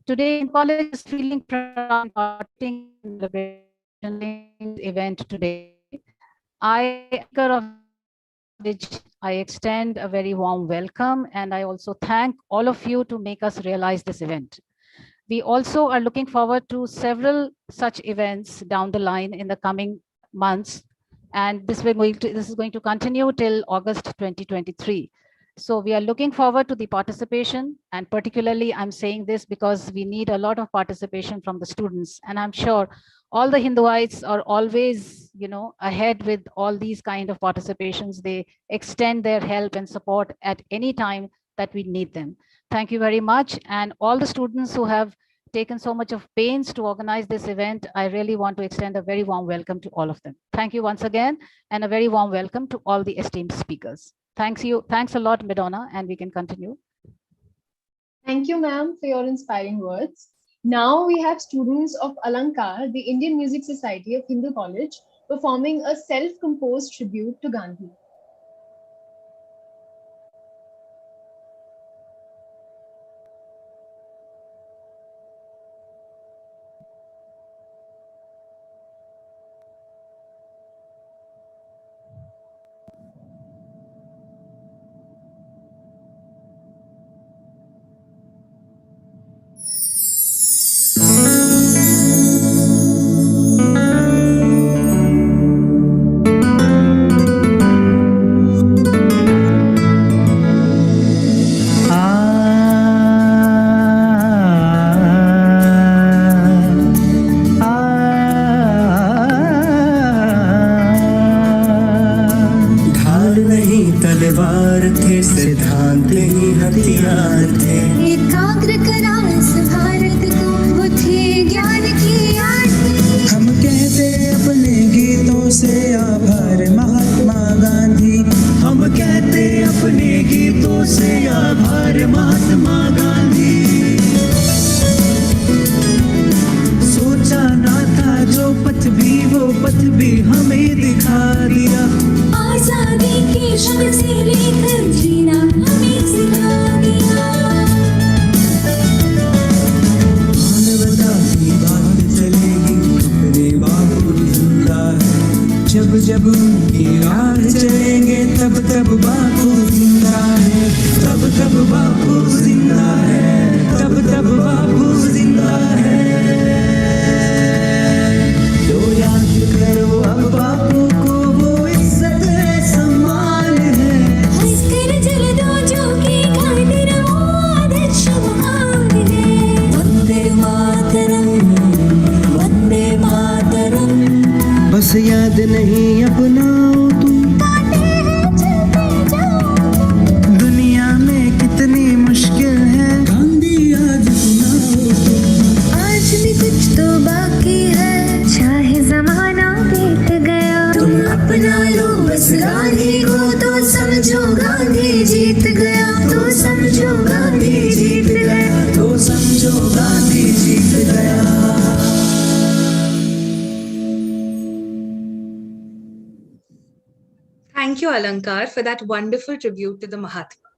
Today, in college is feeling proud in participating in the celebration event today. I, as speaker of this college, I extend a very warm welcome, and I also thank all of you to make us realize this event. We also are looking forward to several such events down the line in the coming months, and this is going to continue till August 2023. So we are looking forward to the participation, and particularly I'm saying this because we need a lot of participation from the students, and I'm sure all the Hinduites are always, ahead with all these kind of participations. They extend their help and support at any time that we need them. Thank you very much. And all the students who have taken so much of pains to organize this event, I really want to extend a very warm welcome to all of them. Thank you once again, and a very warm welcome to all the esteemed speakers. Thanks a lot, Madonna, and we can continue. Thank you, ma'am, for your inspiring words. Now we have students of Alankar, the Indian Music Society of Hindu College, performing a self-composed tribute to Gandhi. सिद्धांत ही हथियार थे, एकाग्र करा इस भारत को, वो थे ज्ञान की आरती। हम कहते अपने गीतों से आभार महात्मा गांधी, हम कहते अपने गीतों से आभार महात्मा गांधी। सोचा ना था जो पथ भी, वो पथ भी हमें दिखा दिया, आजादी की शब्द से लेकर जीना हमें सिखा दिया। मानवता की बात चलेगी, अपने बापू जिंदा है, जब जब उनकी राह चलेंगे तब तब बापू जिंदा है, तब तब बापू जिंदा है, तब तब बापू जिंदा है। तो याद करो अब बापू को, वो इज्जत है, सम्मान है, हंसकर जल दो जो की खातिर वो आदर्श महान है। वंदे मातरम, वंदे मातरम, बस याद नहीं अपनाओ तुम, काटे हैं चलते जाओ, दुनिया में कितनी मुश्किल है, गांधी आज सुनाओ तुम। आज भी कुछ तो बाकी है, चाहे जमाना बीत गया, तुम अपना लो बस गांधी को, तो समझो गांधी जीत गया, तो समझो गांधी जीत गया, तो समझो गांधी जीत गया। Thank you, Alankar, for that wonderful tribute to the Mahatma.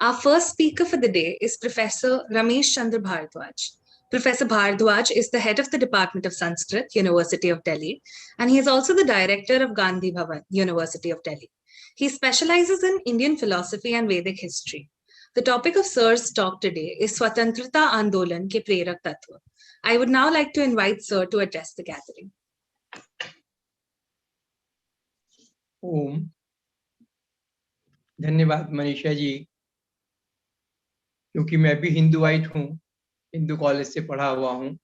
Our first speaker for the day is Professor Ramesh Chandra Bhardwaj. Professor Bhardwaj is the head of the Department of Sanskrit, University of Delhi, and he is also the director of Gandhi Bhavan, University of Delhi. He specializes in Indian philosophy and Vedic history. The topic of Sir's talk today is Swatantrata Andolan ke Prerak Tattva. I would now like to invite Sir to address the gathering. ओम। धन्यवाद मनीषा जी, क्योंकि मैं भी हिंदुआइट हूँ, Hindu college से पढ़ा हुआ हूँ,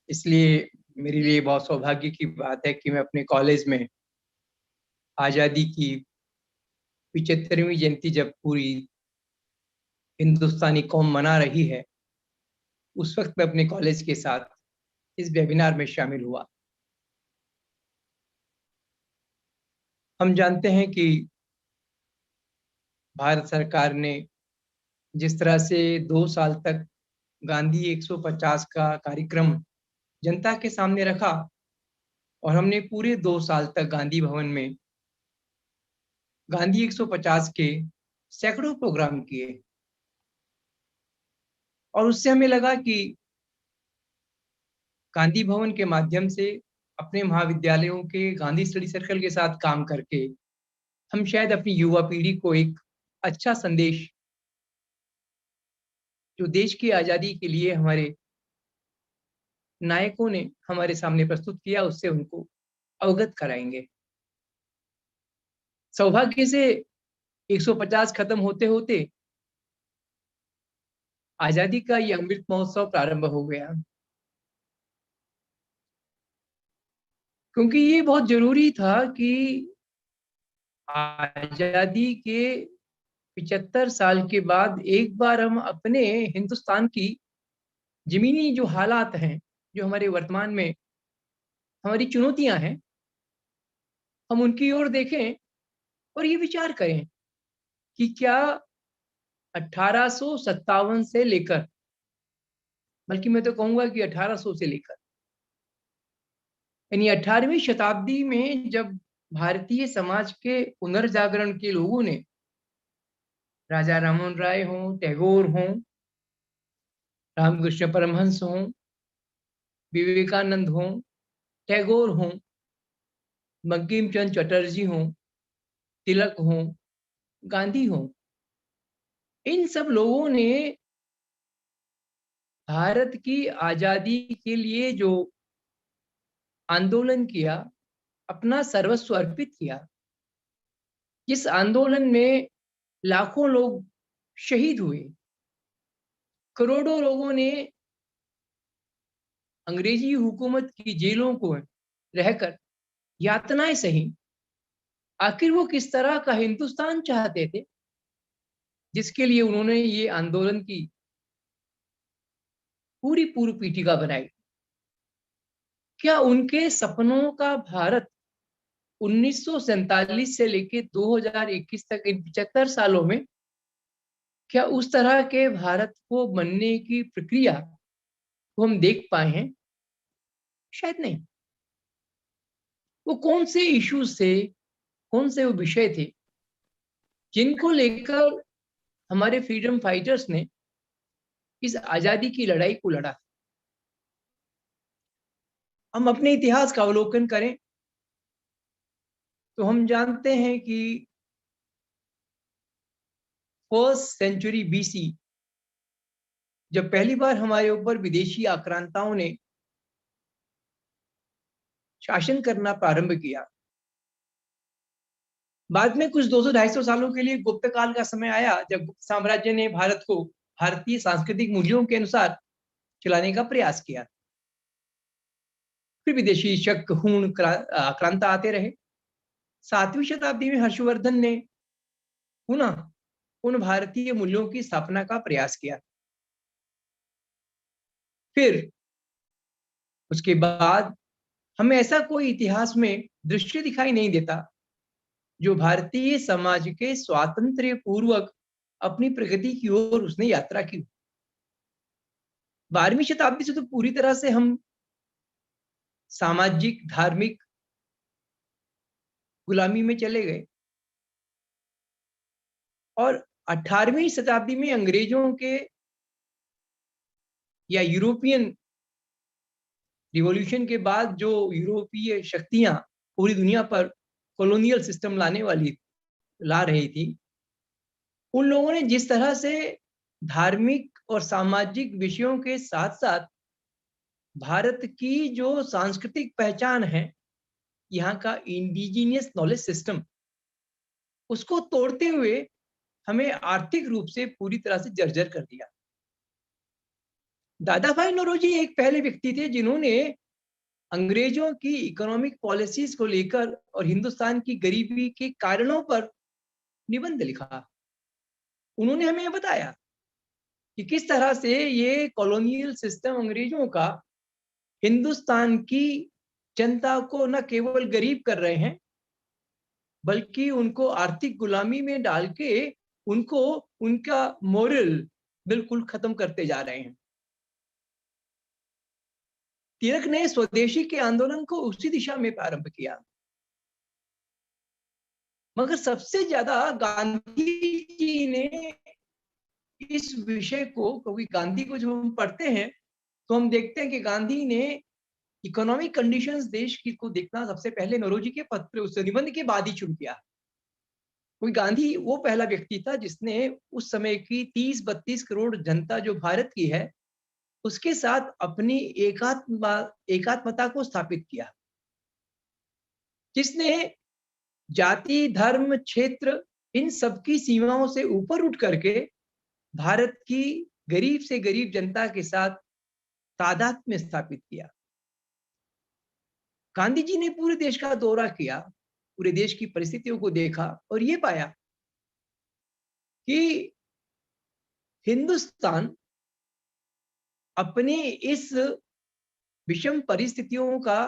इसलिए मेरे लिए बहुत सौभाग्य की बात है कि मैं अपने कॉलेज में आज़ादी की 75वीं जयंती जब पूरी हिंदुस्तानी कौम मना रही है, उस वक्त मैं अपने कॉलेज के साथ इस वेबिनार में शामिल हुआ। हम जानते हैं कि भारत सरकार ने जिस तरह से 2 साल तक गांधी 150 का कार्यक्रम जनता के सामने रखा, और हमने पूरे 2 साल तक गांधी भवन में गांधी 150 के सैकड़ों प्रोग्राम किए, और उससे हमें लगा कि गांधी भवन के माध्यम से अपने महाविद्यालयों के गांधी स्टडी सर्कल के साथ काम करके हम शायद अपनी युवा पीढ़ी को एक अच्छा संदेश जो देश की आजादी के लिए हमारे नायकों ने हमारे सामने प्रस्तुत किया, उससे उनको अवगत कराएंगे। सौभाग्य से 150 खत्म होते होते आजादी का ये अमृत महोत्सव प्रारंभ हो गया, क्योंकि ये बहुत जरूरी था कि आजादी के 75 साल के बाद एक बार हम अपने हिंदुस्तान की जमीनी जो हालात हैं, जो हमारे वर्तमान में हमारी चुनौतियां हैं, हम उनकी ओर देखें और ये विचार करें कि क्या 1857 से लेकर, बल्कि मैं तो कहूंगा कि 1800 से लेकर, यानी 18वीं शताब्दी में जब भारतीय समाज के पुनर्जागरण के लोगों ने, राजा राममोहन राय हों, टैगोर हों, रामकृष्ण परमहंस हों, विवेकानंद हों, टैगोर हों, बंकिम चंद्र चटर्जी हों, तिलक हों, गांधी हों, इन सब लोगों ने भारत की आजादी के लिए जो आंदोलन किया, अपना सर्वस्व अर्पित किया, जिस आंदोलन में लाखों लोग शहीद हुए, करोड़ों लोगों ने अंग्रेजी हुकूमत की जेलों को रहकर यातनाएं सही, आखिर वो किस तरह का हिंदुस्तान चाहते थे जिसके लिए उन्होंने ये आंदोलन की पूरी पूर्व पीठिका बनाई। क्या उनके सपनों का भारत 1947 से लेकर 2021 तक, इन 75 सालों में, क्या उस तरह के भारत को बनने की प्रक्रिया को हम देख पाए हैं? शायद नहीं। वो कौन से इश्यूज थे, कौन से वो विषय थे जिनको लेकर हमारे फ्रीडम फाइटर्स ने इस आजादी की लड़ाई को लड़ा? हम अपने इतिहास का अवलोकन करें तो हम जानते हैं कि फर्स्ट सेंचुरी बीसी, जब पहली बार हमारे ऊपर विदेशी आक्रांताओं ने शासन करना प्रारंभ किया, बाद में कुछ 200-250 सालों के लिए गुप्त काल का समय आया जब गुप्त साम्राज्य ने भारत को भारतीय सांस्कृतिक मूल्यों के अनुसार चलाने का प्रयास किया। फिर विदेशी शक, हूण, आक्रांता आते रहे। 7वीं शताब्दी में हर्षवर्धन ने पुनः उन भारतीय मूल्यों की स्थापना का प्रयास किया। फिर उसके बाद हमें ऐसा कोई इतिहास में दृश्य दिखाई नहीं देता जो भारतीय समाज के स्वातंत्र्य पूर्वक अपनी प्रगति की ओर उसने यात्रा की। 12वीं शताब्दी से तो पूरी तरह से हम सामाजिक, धार्मिक गुलामी में चले गए, और 18वीं शताब्दी में अंग्रेजों के या यूरोपियन रिवॉल्यूशन के बाद जो यूरोपीय शक्तियां पूरी दुनिया पर कॉलोनियल सिस्टम ला रही थी, उन लोगों ने जिस तरह से धार्मिक और सामाजिक विषयों के साथ साथ भारत की जो सांस्कृतिक पहचान है, यहाँ का इंडिजीनियस नॉलेज सिस्टम, उसको तोड़ते हुए हमें आर्थिक रूप से पूरी तरह से जर्जर कर दिया। दादा भाई नौरोजी एक पहले व्यक्ति थे जिन्होंने अंग्रेजों की इकोनॉमिक पॉलिसीज को लेकर और हिंदुस्तान की गरीबी के कारणों पर निबंध लिखा। उन्होंने हमें बताया कि किस तरह से ये कॉलोनियल सिस्टम अंग्रेजों का हिंदुस्तान की जनता को न केवल गरीब कर रहे हैं, बल्कि उनको आर्थिक गुलामी में डाल के उनको उनका मोरल बिल्कुल खत्म करते जा रहे हैं। तिलक ने स्वदेशी के आंदोलन को उसी दिशा में प्रारंभ किया, मगर सबसे ज्यादा गांधी जी ने इस विषय को, क्योंकि गांधी को जब हम पढ़ते हैं तो हम देखते हैं कि गांधी ने इकोनॉमिक कंडीशंस देश की को देखना सबसे पहले नौरोजी के पत्र उस निबंध के बाद ही शुरू किया। क्योंकि गांधी वो पहला व्यक्ति था जिसने उस समय की 30-32 करोड़ जनता जो भारत की है उसके साथ अपनी एकात्मता को स्थापित किया, जिसने जाति, धर्म, क्षेत्र इन सबकी सीमाओं से ऊपर उठ करके भारत की गरीब से गरीब जनता के साथ तादात्म्य स्थापित किया। गांधी जी ने पूरे देश का दौरा किया, पूरे देश की परिस्थितियों को देखा और ये पाया कि हिंदुस्तान अपनी इस विषम परिस्थितियों का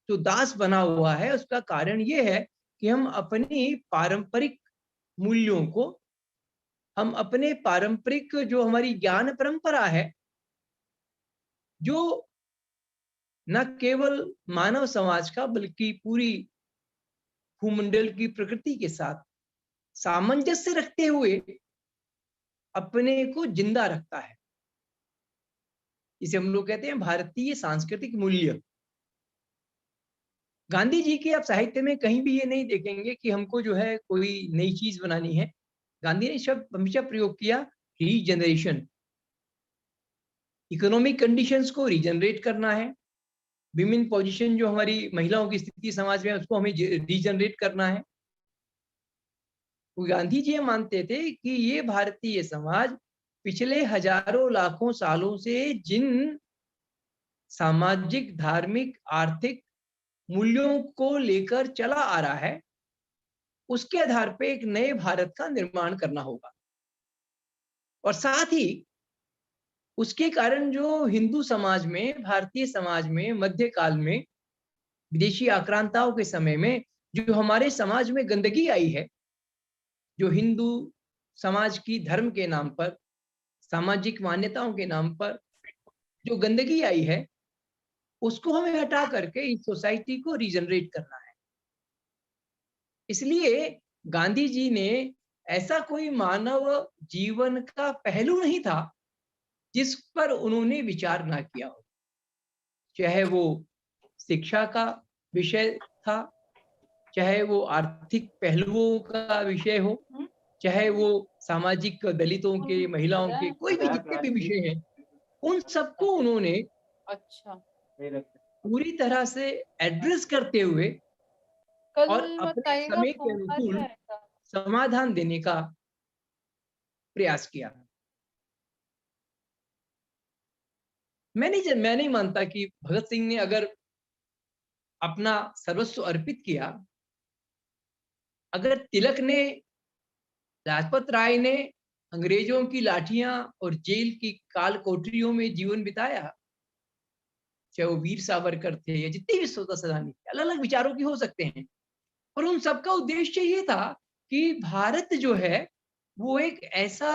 जो दास बना हुआ है उसका कारण ये है कि हम अपनी पारंपरिक मूल्यों को, हम अपने पारंपरिक जो हमारी ज्ञान परंपरा है, जो न केवल मानव समाज का बल्कि पूरी भूमंडल की प्रकृति के साथ सामंजस्य रखते हुए अपने को जिंदा रखता है। इसे हम लोग कहते हैं भारतीय सांस्कृतिक मूल्य। गांधी जी के आप साहित्य में कहीं भी ये नहीं देखेंगे कि हमको जो है कोई नई चीज बनानी है। गांधी ने शब्द हमेशा प्रयोग किया रीजनरेशन। इकोनॉमिक कंडीशंस को रीजनरेट करना है, विमेन पोजीशन जो हमारी महिलाओं की स्थिति समाज में उसको हमें रीजनरेट करना है। तो गांधी जी मानते थे कि ये भारतीय समाज पिछले हजारों लाखों सालों से जिन सामाजिक, धार्मिक, आर्थिक मूल्यों को लेकर चला आ रहा है उसके आधार पे एक नए भारत का निर्माण करना होगा। और साथ ही उसके कारण जो हिंदू समाज में, भारतीय समाज में मध्यकाल में विदेशी आक्रांताओं के समय में जो हमारे समाज में गंदगी आई है, जो हिंदू समाज की धर्म के नाम पर, सामाजिक मान्यताओं के नाम पर जो गंदगी आई है, उसको हमें हटा करके इस सोसाइटी को रीजनरेट करना है। इसलिए गांधी जी ने ऐसा कोई मानव जीवन का पहलू नहीं था जिस पर उन्होंने विचार ना किया हो, चाहे वो शिक्षा का विषय था, चाहे वो आर्थिक पहलुओं का विषय हो, चाहे वो सामाजिक दलितों के, महिलाओं के, कोई भी जितने भी विषय हैं, उन सबको उन्होंने पूरी तरह से एड्रेस करते हुए और अपने समय के अनुकूल समाधान देने का प्रयास किया। मैं नहीं मानता कि भगत सिंह ने अगर अपना सर्वस्व अर्पित किया, अगर तिलक ने, लाजपत राय ने अंग्रेजों की लाठियां और जेल की काल कोठरियों में जीवन बिताया, चाहे वो वीर सावरकर थे या जितने भी स्वतंत्रता सेनानी थे, अलग अलग विचारों की हो सकते हैं, और उन सबका उद्देश्य ये था कि भारत जो है वो एक ऐसा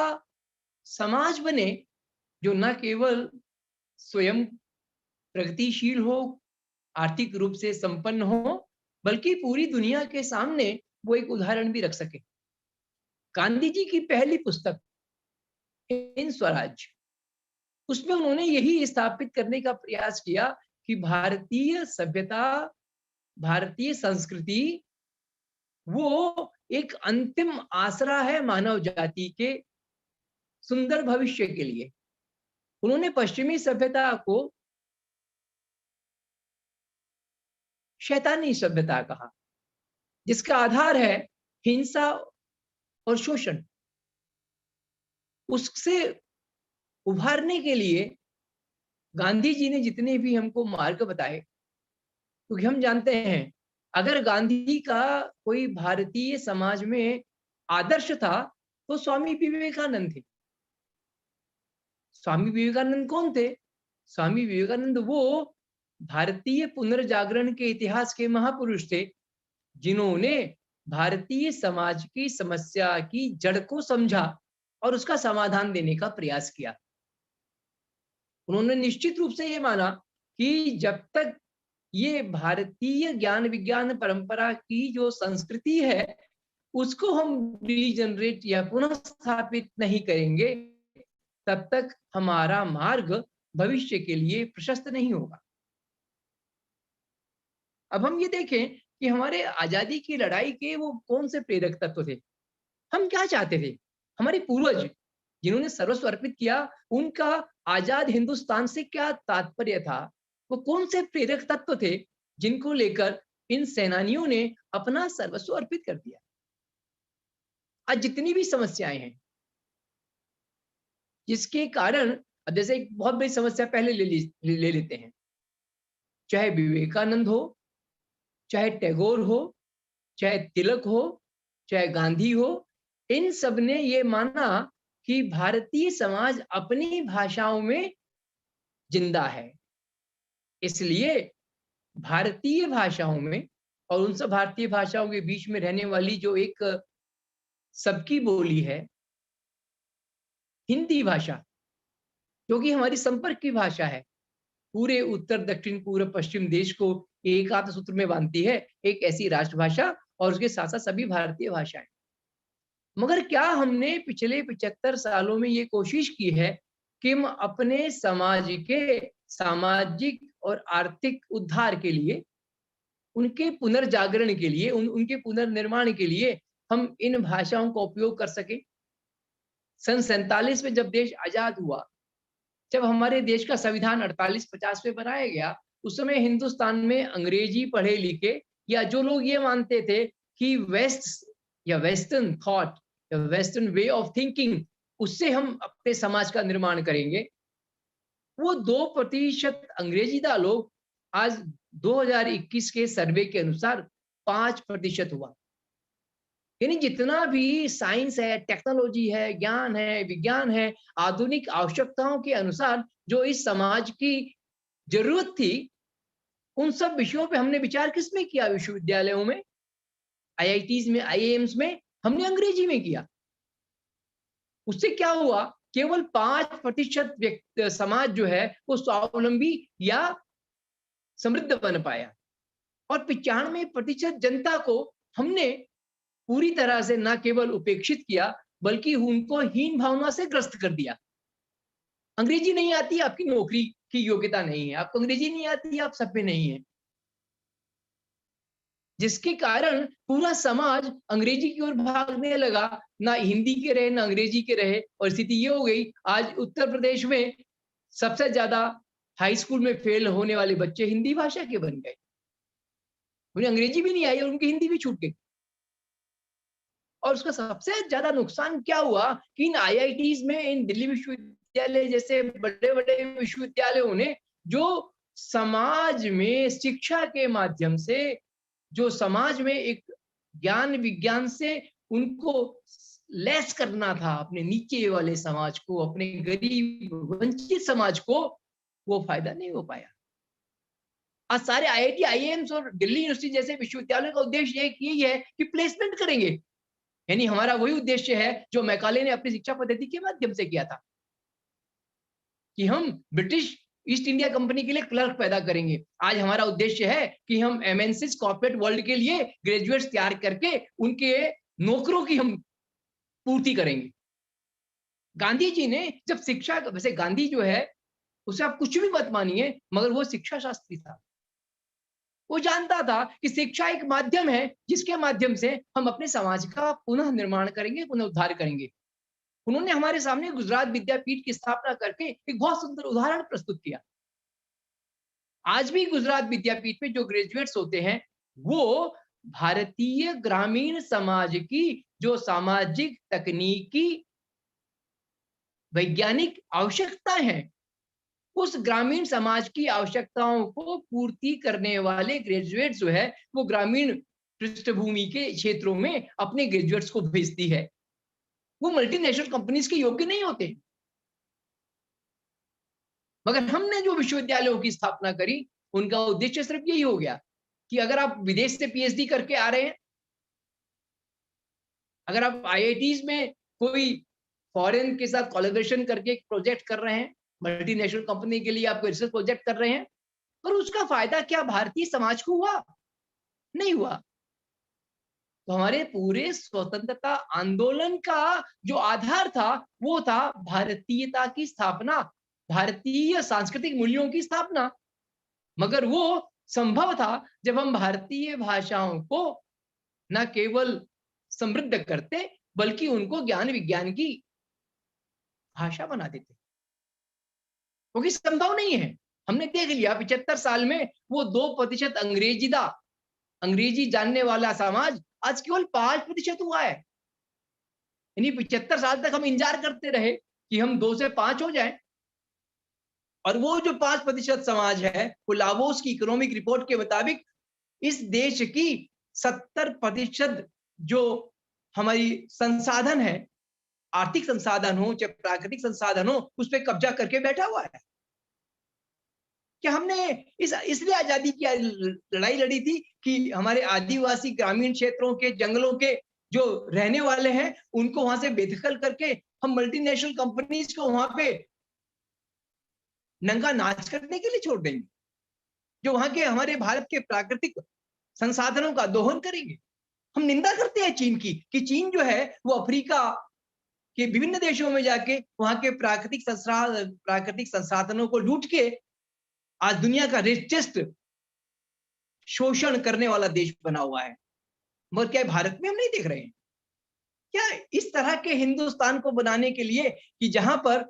समाज बने जो न केवल स्वयं प्रगतिशील हो, आर्थिक रूप से संपन्न हो, बल्कि पूरी दुनिया के सामने वो एक उदाहरण भी रख सके। गांधी जी की पहली पुस्तक इन स्वराज, उसमें उन्होंने यही स्थापित करने का प्रयास किया कि भारतीय सभ्यता, भारतीय संस्कृति वो एक अंतिम आसरा है मानव जाति के सुंदर भविष्य के लिए। उन्होंने पश्चिमी सभ्यता को शैतानी सभ्यता कहा, जिसका आधार है हिंसा और शोषण। उससे उभारने के लिए गांधी जी ने जितने भी हमको मार्ग बताए, क्योंकि हम जानते हैं अगर गांधी का कोई भारतीय समाज में आदर्श था तो स्वामी विवेकानंद थे। स्वामी विवेकानंद कौन थे? स्वामी विवेकानंद वो भारतीय पुनर्जागरण के इतिहास के महापुरुष थे, जिन्होंने भारतीय समाज की समस्या की जड़ को समझा और उसका समाधान देने का प्रयास किया। उन्होंने निश्चित रूप से ये माना कि जब तक ये भारतीय ज्ञान विज्ञान परंपरा की जो संस्कृति है उसको हम रीजनरेट या पुनः स्थापित नहीं करेंगे, तब तक हमारा मार्ग भविष्य के लिए प्रशस्त नहीं होगा। अब हम ये देखें कि हमारे आजादी की लड़ाई के वो कौन से प्रेरक तत्व थे, हम क्या चाहते थे। हमारे पूर्वज जिन्होंने सर्वस्व अर्पित किया, उनका आजाद हिंदुस्तान से क्या तात्पर्य था, वो कौन से प्रेरक तत्व थे जिनको लेकर इन सेनानियों ने अपना सर्वस्व अर्पित कर दिया। आज जितनी भी समस्याएं हैं, जिसके कारण, अब जैसे एक बहुत बड़ी समस्या पहले ले लेते हैं, चाहे विवेकानंद हो, चाहे टैगोर हो, चाहे तिलक हो, चाहे गांधी हो, इन सब ने ये माना कि भारतीय समाज अपनी भाषाओं में जिंदा है, इसलिए भारतीय भाषाओं में और उन सब भारतीय भाषाओं के बीच में रहने वाली जो एक सबकी बोली है, हिंदी भाषा, जो कि हमारी संपर्क की भाषा है, पूरे उत्तर दक्षिण पूर्व पश्चिम देश को एकात्म सूत्र में बांधती है, एक ऐसी राष्ट्रभाषा, और उसके साथ साथ सभी भारतीय भाषाएं। मगर क्या हमने पिछले 75 सालों में ये कोशिश की है कि हम अपने समाज के सामाजिक और आर्थिक उद्धार के लिए, उनके पुनर्जागरण के लिए, उनके पुनर्निर्माण के लिए हम इन भाषाओं का उपयोग कर सकें? सन 47 में जब देश आजाद हुआ, जब हमारे देश का संविधान 48-50 में बनाया गया, उस समय हिंदुस्तान में अंग्रेजी पढ़े लिखे या जो लोग ये मानते थे कि वेस्ट या वेस्टर्न थॉट या वेस्टर्न वे ऑफ थिंकिंग, उससे हम अपने समाज का निर्माण करेंगे, वो 2% अंग्रेजीदा लोग आज 2021 के सर्वे के अनुसार 5% हुआ। यानी जितना भी साइंस है, टेक्नोलॉजी है, ज्ञान है, विज्ञान है, आधुनिक आवश्यकताओं के अनुसार जो इस समाज की जरूरत थी, उन सब विषयों पे हमने विचार किसमें किया? विश्वविद्यालयों में, आईआईटीज में, आईआईएम्स में हमने अंग्रेजी में किया। उससे क्या हुआ? केवल 5% समाज जो है वो स्वावलंबी या समृद्ध बन पाया, और 95% जनता को हमने पूरी तरह से न केवल उपेक्षित किया, बल्कि उनको हीन भावना से ग्रस्त कर दिया। अंग्रेजी नहीं आती, आपकी नौकरी की योग्यता नहीं है, आपको अंग्रेजी नहीं आती, आप सब पे नहीं है, जिसके कारण पूरा समाज अंग्रेजी की ओर भागने लगा, ना हिंदी के रहे ना अंग्रेजी के रहे। और स्थिति ये हो गई, आज उत्तर प्रदेश में सबसे ज्यादा हाई स्कूल में फेल होने वाले बच्चे हिंदी भाषा के बन गए, उन्हें अंग्रेजी भी नहीं आई और उनकी हिंदी भी छूट गई। और उसका सबसे ज्यादा नुकसान क्या हुआ कि इन आईआईटीज में, इन दिल्ली विश्वविद्यालय जैसे बड़े बड़े विश्वविद्यालयों ने जो समाज में शिक्षा के माध्यम से, जो समाज में एक ज्ञान विज्ञान से उनको लेस करना था, अपने नीचे वाले समाज को, अपने गरीब वंचित समाज को, वो फायदा नहीं हो पाया। आज सारे आईआईटी, आईआईएम्स और दिल्ली यूनिवर्सिटी जैसे विश्वविद्यालयों का उद्देश्य यही है कि प्लेसमेंट करेंगे। यानी हमारा वही उद्देश्य है जो मैकाले ने अपनी शिक्षा पद्धति के माध्यम से किया था, कि हम ब्रिटिश ईस्ट इंडिया कंपनी के लिए क्लर्क पैदा करेंगे। आज हमारा उद्देश्य है कि हम एमएनसीज, कॉर्पोरेट वर्ल्ड के लिए ग्रेजुएट्स तैयार करके उनके नौकरों की हम पूर्ति करेंगे। गांधी जी ने जब शिक्षा, वैसे गांधी जो है उसे आप कुछ भी मत मानिए, मगर वो शिक्षा शास्त्री था। वो जानता था कि शिक्षा एक माध्यम है जिसके माध्यम से हम अपने समाज का पुनः निर्माण करेंगे, पुनः उद्धार करेंगे। उन्होंने हमारे सामने गुजरात विद्यापीठ की स्थापना करके एक बहुत सुंदर उदाहरण प्रस्तुत किया। आज भी गुजरात विद्यापीठ में जो ग्रेजुएट्स होते हैं, वो भारतीय ग्रामीण समाज की जो सामाजिक, तकनीकी, वैज्ञानिक आवश्यकताएं हैं, उस ग्रामीण समाज की आवश्यकताओं को पूर्ति करने वाले ग्रेजुएट्स जो है, वो ग्रामीण पृष्ठभूमि के क्षेत्रों में अपने ग्रेजुएट्स को भेजती है। वो मल्टीनेशनल कंपनीज के योग्य नहीं होते। मगर हमने जो विश्वविद्यालयों की स्थापना करी, उनका उद्देश्य सिर्फ यही हो गया कि अगर आप विदेश से पीएचडी करके आ रहे हैं, अगर आप आईआईटीज में कोई फॉरेन के साथ कोलैबोरेशन करके एक प्रोजेक्ट कर रहे हैं, मल्टीनेशनल कंपनी के लिए आप कोई रिसर्च प्रोजेक्ट कर रहे हैं, पर उसका फायदा क्या भारतीय समाज को हुआ? नहीं हुआ। तो हमारे पूरे स्वतंत्रता आंदोलन का जो आधार था वो था भारतीयता की स्थापना, भारतीय सांस्कृतिक मूल्यों की स्थापना। मगर वो संभव था जब हम भारतीय भाषाओं को न केवल समृद्ध करते बल्कि उनको ज्ञान विज्ञान की भाषा बना देते, क्योंकि संभव नहीं है। हमने देख लिया 75 साल में वो 2% अंग्रेजी जानने वाला समाज आज केवल 5% हुआ है। यानी 75 साल तक हम इंतजार करते रहे कि हम 2 से 5 हो जाएं, और वो जो 5% समाज है वो लावोस की इकोनॉमिक रिपोर्ट के मुताबिक इस देश की 70% जो हमारी संसाधन है, आर्थिक संसाधन हो चाहे प्राकृतिक संसाधन हो, उस पर कब्जा करके बैठा हुआ है। क्या हमने इसलिए आजादी की लड़ाई लड़ी थी कि हमारे आदिवासी ग्रामीण क्षेत्रों के जंगलों के जो रहने वाले हैं उनको वहां से बेदखल करके हम मल्टीनेशनल कंपनीज को वहां पे नंगा नाच करने के लिए छोड़ देंगे, जो वहां के हमारे भारत के प्राकृतिक संसाधनों का दोहन करेंगे? हम निंदा करते हैं चीन की कि चीन जो है वो अफ्रीका के विभिन्न देशों में जाके वहां के प्राकृतिक संसाधनों को लूट के आज दुनिया का रिचेस्ट शोषण करने वाला देश बना हुआ है। मगर क्या भारत में हम नहीं देख रहे हैं? क्या इस तरह के हिंदुस्तान को बनाने के लिए कि जहां पर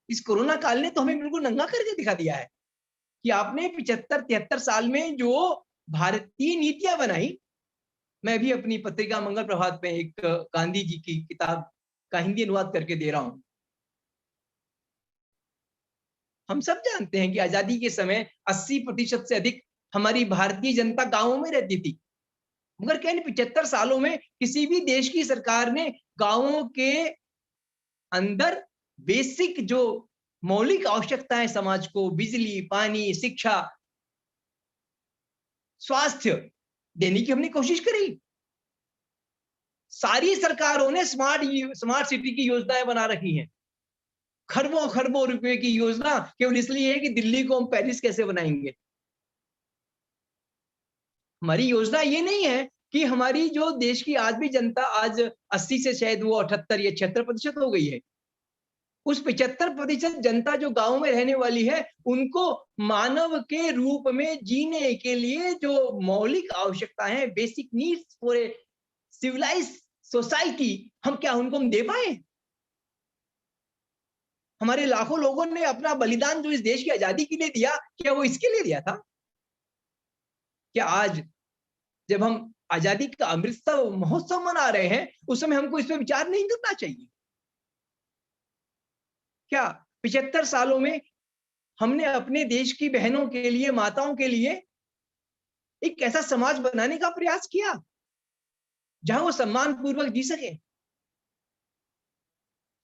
इस कोरोना काल ने तो हमें बिल्कुल नंगा करके दिखा दिया है कि आपने 75-73 साल में जो भारतीय नीतियां बनाई। मैं भी अपनी पत्रिका मंगल प्रभात में एक गांधी जी की किताब का हिंदी अनुवाद करके दे रहा हूं। हम सब जानते हैं कि आजादी के समय 80% से अधिक हमारी भारतीय जनता गांवों में रहती थी, मगर क्या इन 75 सालों में किसी भी देश की सरकार ने गांवों के अंदर बेसिक जो मौलिक आवश्यकताएं समाज को, बिजली, पानी, शिक्षा, स्वास्थ्य देने की हमने कोशिश करी? सारी सरकारों ने स्मार्ट सिटी की योजनाएं बना रखी हैं, खरबों खरबों रुपए की योजना केवल इसलिए है कि दिल्ली को हम पेरिस कैसे बनाएंगे। हमारी योजना ये नहीं है कि हमारी जो देश की आज भी जनता आज 80 से शायद वो 78 या 76% हो गई है, उस 75% जनता जो गांव में रहने वाली है उनको मानव के रूप में जीने के लिए जो मौलिक आवश्यकताएं हैं, basic needs for a civilised society, हम क्या उनको हम दे पाए? हमारे लाखों लोगों ने अपना बलिदान जो इस देश की आजादी के लिए दिया, क्या वो इसके लिए दिया था? क्या आज जब हम आजादी का अमृत महोत्सव मना रहे हैं उस समय हमको इस पर विचार नहीं करना चाहिए? क्या 75 सालों में हमने अपने देश की बहनों के लिए, माताओं के लिए एक ऐसा समाज बनाने का प्रयास किया जहां वो सम्मान पूर्वक जी सके?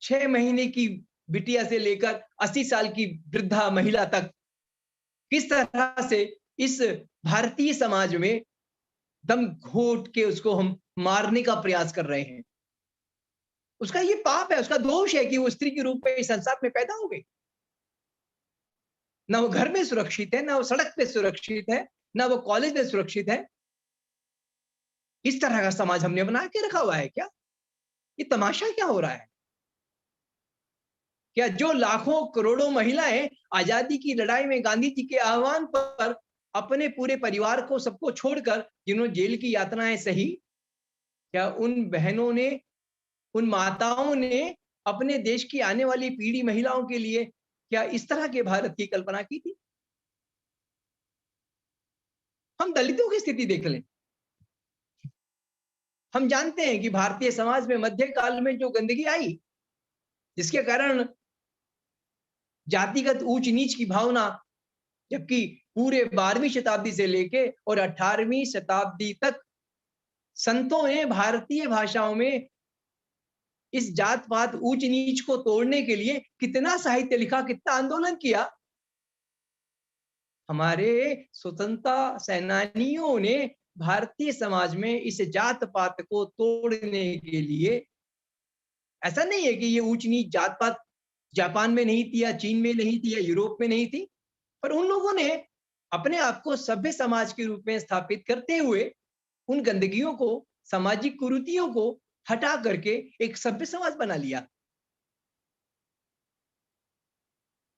6 महीने की बिटिया से लेकर 80 साल की वृद्धा महिला तक किस तरह से इस भारतीय समाज में दम घोट के उसको हम मारने का प्रयास कर रहे हैं। उसका ये पाप है, उसका दोष है कि वो स्त्री के रूप में इस संसार में पैदा हो गई। ना वो घर में सुरक्षित है, ना वो सड़क पे सुरक्षित है, ना वो कॉलेज में सुरक्षित है। इस तरह का समाज हमने बना के रखा हुआ है क्या? ये तमाशा क्या हो रहा है? क्या जो लाखों करोड़ों महिलाएं आजादी की लड़ाई में गांधी जी के आह्वान पर अपने पूरे परिवार को, सबको छोड़कर जिन्होंने जेल की यातनाएं सही, क्या उन बहनों ने, उन माताओं ने अपने देश की आने वाली पीढ़ी महिलाओं के लिए क्या इस तरह के भारत की कल्पना की थी? हम दलितों की स्थिति देख लें। हम जानते हैं कि भारतीय समाज में मध्यकाल में जो गंदगी आई, जिसके कारण जातिगत ऊंच नीच की भावना, जबकि पूरे 12वीं शताब्दी से लेके और 18वीं शताब्दी तक संतों ने भारतीय भाषाओं में इस जात पात ऊंच नीच को तोड़ने के लिए कितना साहित्य लिखा, कितना आंदोलन किया। हमारे स्वतंत्रता सेनानियों ने भारतीय समाज में इस जात पात को तोड़ने के लिए, ऐसा नहीं है कि ये ऊंच नीच जात पात जापान में नहीं थी या चीन में नहीं थी या यूरोप में नहीं थी, पर उन लोगों ने अपने आप को सभ्य समाज के रूप में स्थापित करते हुए उन गंदगियों को सामाजिक कुरीतियों को हटा करके एक सभ्य समाज बना लिया।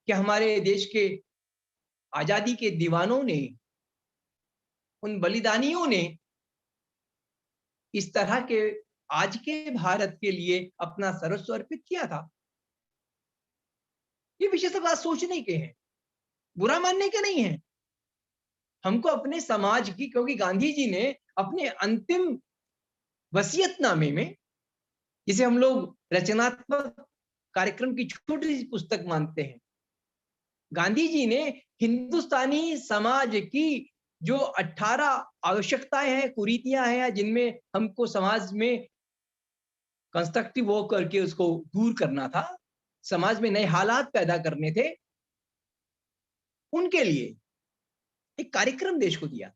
क्या हमारे देश के आजादी के दीवानों ने, उन बलिदानियों ने इस तरह के आज के भारत के लिए अपना सर्वस्व अर्पित किया था? ये विषय सब बात सोचने के हैं, बुरा मानने के नहीं है। हमको अपने समाज की, क्योंकि गांधी जी ने अपने अंतिम वसीयतनामे में, जिसे हम लोग रचनात्मक कार्यक्रम की छोटी सी पुस्तक मानते हैं, गांधी जी ने हिंदुस्तानी समाज की जो 18 आवश्यकताएं हैं, कुरीतियां हैं, जिनमें हमको समाज में कंस्ट्रक्टिव वर्क करके उसको दूर करना था, समाज में नए हालात पैदा करने थे, उनके लिए एक कार्यक्रम देश को दिया।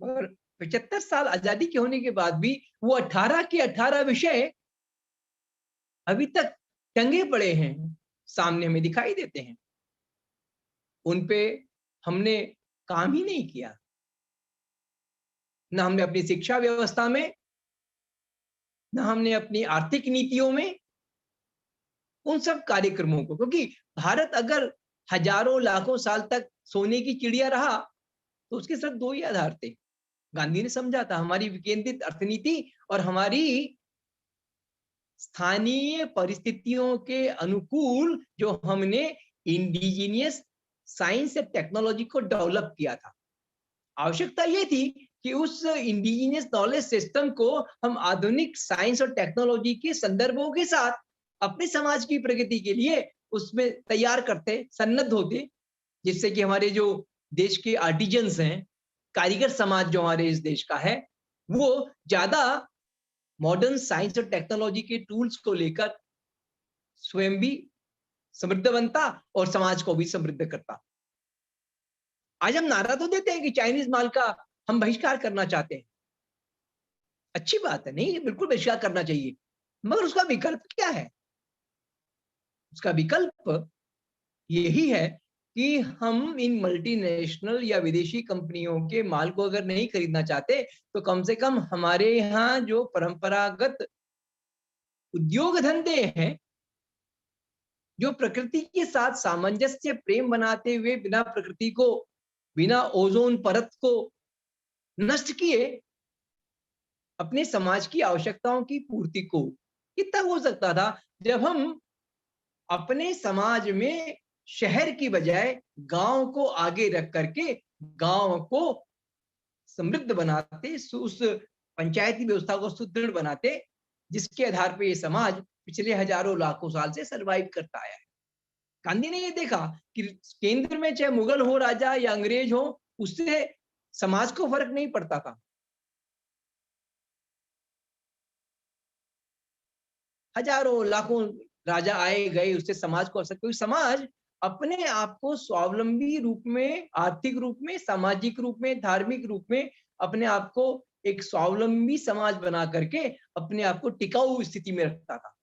मगर 75 साल आजादी के होने के बाद भी वो 18 के 18 विषय अभी तक टंगे पड़े हैं, सामने हमें दिखाई देते हैं। उन पे हमने काम ही नहीं किया, ना हमने अपनी शिक्षा व्यवस्था में, ना हमने अपनी आर्थिक नीतियों में उन सब कार्यक्रमों को, क्योंकि भारत अगर हजारों लाखों साल तक सोने की चिड़िया रहा तो उसके सिर्फ दो ही आधार थे। गांधी ने समझा था, हमारी विकेंद्रित अर्थनीति और हमारी स्थानीय परिस्थितियों के अनुकूल जो हमने इंडिजीनियस साइंस एंड टेक्नोलॉजी को डेवलप किया था। आवश्यकता ये थी कि उस इंडिजीनियस नॉलेज सिस्टम को हम आधुनिक साइंस और टेक्नोलॉजी के संदर्भों के साथ अपने समाज की प्रगति के लिए उसमें तैयार करते, सन्नद्ध होते, जिससे कि हमारे जो देश के आर्टिजन्स हैं, कारीगर समाज जो हमारे इस देश का है, वो ज्यादा मॉडर्न साइंस और टेक्नोलॉजी के टूल्स को लेकर स्वयं भी समृद्ध बनता और समाज को भी समृद्ध करता। आज हम नारा तो देते हैं कि चाइनीज माल का हम बहिष्कार करना चाहते हैं, अच्छी बात है, नहीं बिल्कुल बहिष्कार करना चाहिए, मगर उसका विकल्प क्या है? उसका विकल्प यही है कि हम इन मल्टीनेशनल या विदेशी कंपनियों के माल को अगर नहीं खरीदना चाहते तो कम से कम हमारे यहाँ जो परंपरागत उद्योग धंधे हैं, जो प्रकृति के साथ सामंजस्य प्रेम बनाते हुए बिना प्रकृति को, बिना ओजोन परत को नष्ट किए अपने समाज की आवश्यकताओं की पूर्ति को, कितना हो सकता था जब हम अपने समाज में शहर की बजाय गांव को आगे रख करके गांव को समृद्ध बनाते, उस पंचायती व्यवस्था को सुदृढ़ बनाते, जिसके आधार पर ये समाज पिछले हजारों लाखों साल से सरवाइव करता आया है। गांधी ने ये देखा कि केंद्र में चाहे मुगल हो राजा या अंग्रेज हो, उससे समाज को फर्क नहीं पड़ता था। हजारों लाखों राजा आए गए, उससे समाज को असर, क्योंकि समाज अपने आप को स्वावलंबी रूप में, आर्थिक रूप में, सामाजिक रूप में, धार्मिक रूप में अपने आप को एक स्वावलंबी समाज बना करके अपने आप को टिकाऊ स्थिति में रखता था।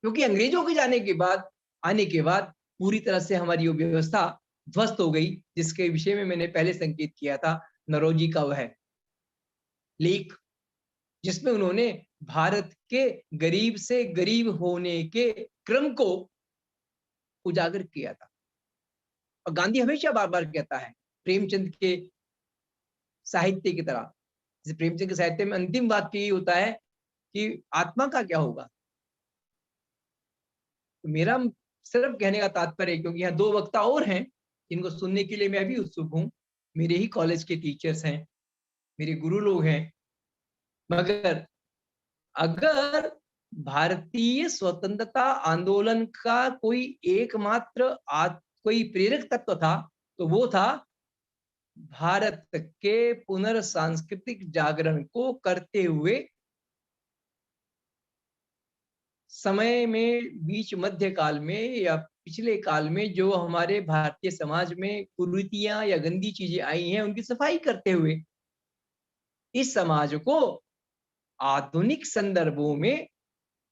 क्योंकि अंग्रेजों के जाने के बाद, आने के बाद पूरी तरह से हमारी वो व्यवस्था ध्वस्त हो गई, जिसके विषय में मैंने पहले संकेत किया था, नौरोजी का वह लेख, जिसमें उन्होंने भारत के गरीब से गरीब होने के क्रम को उजागर किया था। और गांधी हमेशा बार बार कहता है, प्रेमचंद के साहित्य की तरह, जैसे प्रेमचंद के साहित्य में अंतिम वाक्य यही होता है कि आत्मा का क्या होगा। तो मेरा सिर्फ कहने का तात्पर्य, क्योंकि यहाँ दो वक्ता और हैं जिनको सुनने के लिए मैं भी उत्सुक हूँ, मेरे ही कॉलेज के टीचर्स हैं, मेरे गुरु लोग हैं, मगर अगर भारतीय स्वतंत्रता आंदोलन का कोई एकमात्र कोई प्रेरक तत्व था तो वो था भारत के पुनर्सांस्कृतिक जागरण को करते हुए समय में, बीच मध्य काल में या पिछले काल में जो हमारे भारतीय समाज में कुरीतियां या गंदी चीजें आई हैं, उनकी सफाई करते हुए इस समाज को आधुनिक संदर्भों में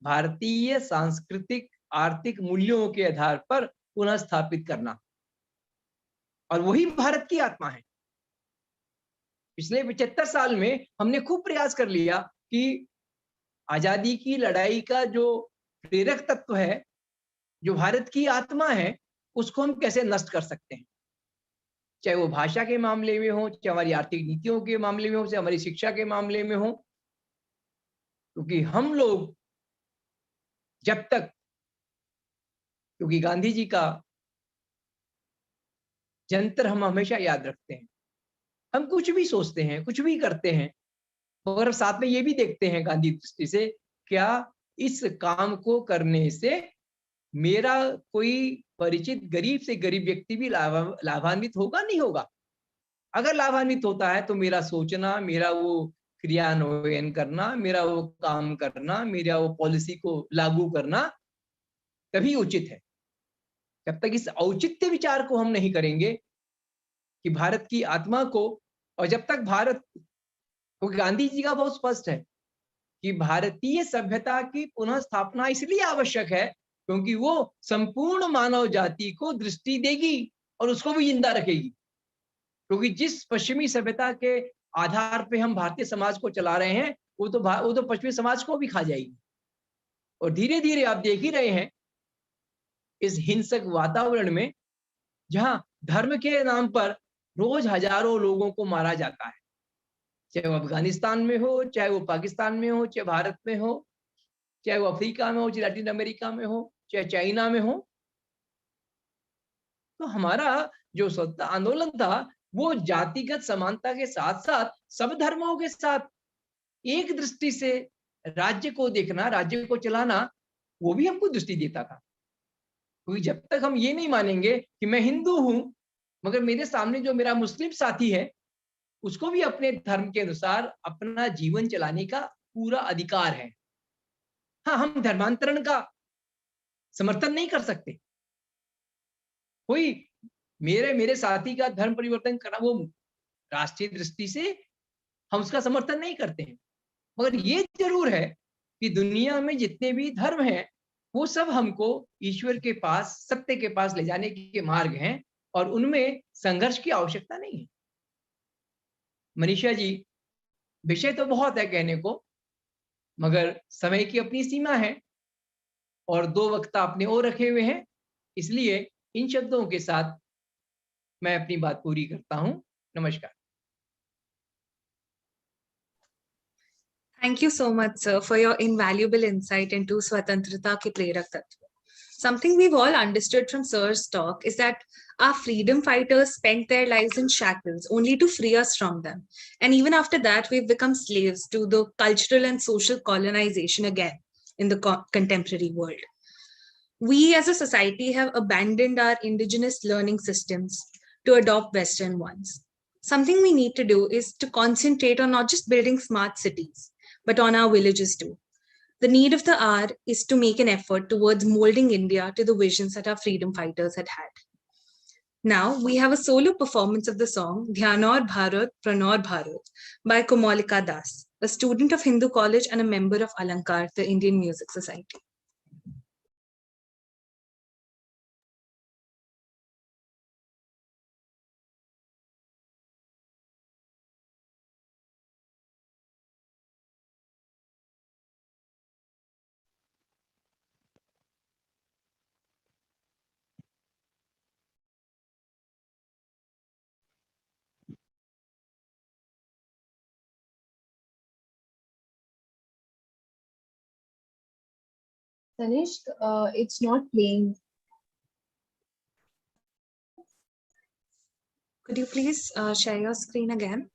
भारतीय सांस्कृतिक आर्थिक मूल्यों के आधार पर पुनः स्थापित करना। और वही भारत की आत्मा है। पिछले 75 साल में हमने खूब प्रयास कर लिया कि आजादी की लड़ाई का जो प्रेरक तत्व है, जो भारत की आत्मा है, उसको हम कैसे नष्ट कर सकते हैं, चाहे वो भाषा के मामले में हो, चाहे हमारी आर्थिक नीतियों के मामले में हो, चाहे हमारी शिक्षा के मामले में हो। क्योंकि हम लोग जब तक, क्योंकि गांधी जी का जंतर हम हमेशा याद रखते हैं, हम कुछ भी सोचते हैं, कुछ भी करते हैं, मगर साथ में ये भी देखते हैं गांधी दृष्टि से, क्या इस काम को करने से मेरा कोई परिचित गरीब से गरीब व्यक्ति भी लाभान्वित होगा, नहीं होगा? अगर लाभान्वित होता है तो मेरा सोचना, मेरा वो क्रियान्वयन करना, मेरा वो काम करना, मेरा वो पॉलिसी को लागू करना तभी उचित है। जब तक इस औचित्य विचार को हम नहीं करेंगे कि भारत की आत्मा को, और जब तक भारत, क्योंकि गांधी जी का बहुत स्पष्ट है कि भारतीय सभ्यता की पुनः स्थापना इसलिए आवश्यक है क्योंकि वो संपूर्ण मानव जाति को दृष्टि देगी और उसको भी जिंदा रखेगी। क्योंकि जिस पश्चिमी सभ्यता के आधार पे हम भारतीय समाज को चला रहे हैं, वो तो पश्चिमी समाज को भी खा जाएगी। और धीरे धीरे आप देख ही रहे हैं इस हिंसक वातावरण में, जहां धर्म के नाम पर रोज हजारों लोगों को मारा जाता है, चाहे वो अफगानिस्तान में हो, चाहे वो पाकिस्तान में हो, चाहे भारत में हो, चाहे वो अफ्रीका में हो, चाहे लैटिन अमेरिका में हो, चाहे चाइना में हो। तो हमारा जो स्वतंत्रता आंदोलन था, वो जातिगत समानता के साथ साथ सब धर्मों के साथ एक दृष्टि से राज्य को देखना, राज्य को चलाना, वो भी हमको दृष्टि देता था। क्योंकि जब तक हम ये नहीं मानेंगे कि मैं हिंदू हूं, मगर मेरे सामने जो मेरा मुस्लिम साथी है, उसको भी अपने धर्म के अनुसार अपना जीवन चलाने का पूरा अधिकार है। हाँ, हम धर्मांतरण का समर्थन नहीं कर सकते। कोई मेरे साथी का धर्म परिवर्तन करना, वो राष्ट्रीय दृष्टि से हम उसका समर्थन नहीं करते हैं। मगर ये जरूर है कि दुनिया में जितने भी धर्म हैं, वो सब हमको ईश्वर के पास, सत्य के पास ले जाने के मार्ग हैं, और उनमें संघर्ष की आवश्यकता नहीं है। मनीषा जी, विषय तो बहुत है कहने को, मगर समय की अपनी सीमा है और दो वक्ता अपने और रखे हुए हैं, इसलिए इन शब्दों के साथ मैं अपनी बात पूरी करता हूं। नमस्कार। Thank you so much, sir, for your invaluable insight into Swatantrata ke Prerak Tattva. Something we've all understood from Sir's talk is that our freedom fighters spent their lives in shackles only to free us from them. And even after that, we've become slaves to the cultural and social colonization again in the contemporary world. We as a society have abandoned our indigenous learning systems to adopt Western ones. Something we need to do is to concentrate on not just building smart cities, but on our villages too. The need of the hour is to make an effort towards molding India to the visions that our freedom fighters had had. Now we have a solo performance of the song Dhyanor Bharat Pranor Bharat by Komalika Das, a student of Hindu College and a member of Alankar, the Indian Music Society. Tanishq, it's not playing. Could you please share your screen again?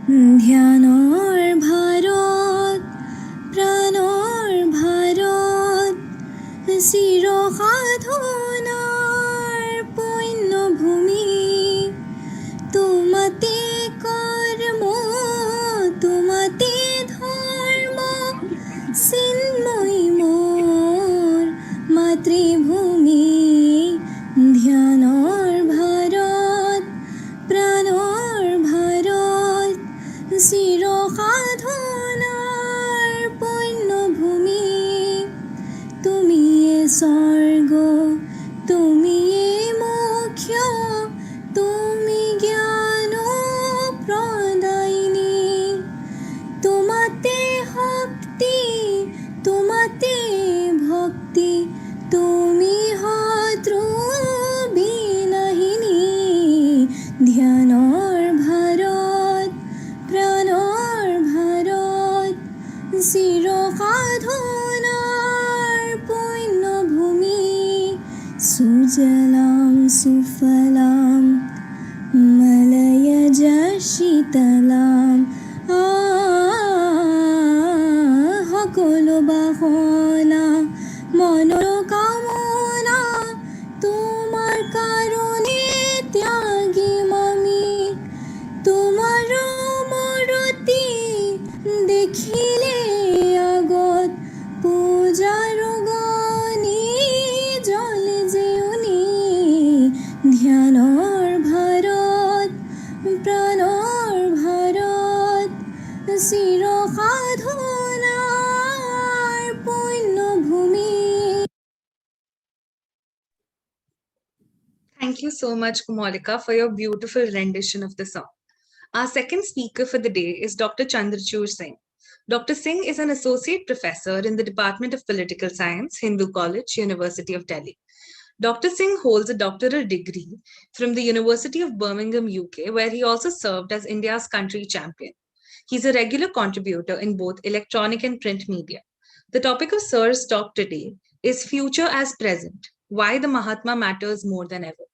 ধ্যানর Bharat প্রাণর Bharat চিৰ সাধনাৰ পুণ্যভূমি তোমাতে কৰ্ম তোমাতে ধৰ্ম চিন্ময় মোৰ মাতৃভূমি ধ্যানৰ ভাৰত প্ৰাণৰ ভাৰত চিৰ সাধনাৰ পুণ্যভূমি তুমিয়ে স্বৰ্গ তুমিয়ে মোক্ষ তুমি জ্ঞান প্ৰদায়িনী তোমাতে শক্তি তোমাতে ভক্তি তুমি শত্ৰু বিনাশিনী ধ্যানৰ ভাৰত প্ৰাণৰ ভাৰত চিৰ সাধনাৰ পুণ্যভূমি সুজলাম সুফলাম মলয়জ শীতলাম সকলো বাসনা মনৰ কামনা তোমাৰ কাৰণে ত্যাগিম আমি তোমাৰ মূৰ্তি দেখিলে আগত পূজাৰ গণি জ্বলে জেউনি ধ্যানৰ ভাৰত প্ৰাণৰ ভাৰত চিৰ সাধনাৰ পুণ্যভূমি Thank you so much, Kumalika, for your beautiful rendition of the song. Our second speaker for the day is Dr. Chandrachud Singh. Dr. Singh is an associate professor in the Department of Political Science, Hindu College, University of Delhi. Dr. Singh holds a doctoral degree from the University of Birmingham, UK, where he also served as India's country champion. He's a regular contributor in both electronic and print media. The topic of Sir's talk today is Future as Present, why the Mahatma matters more than ever.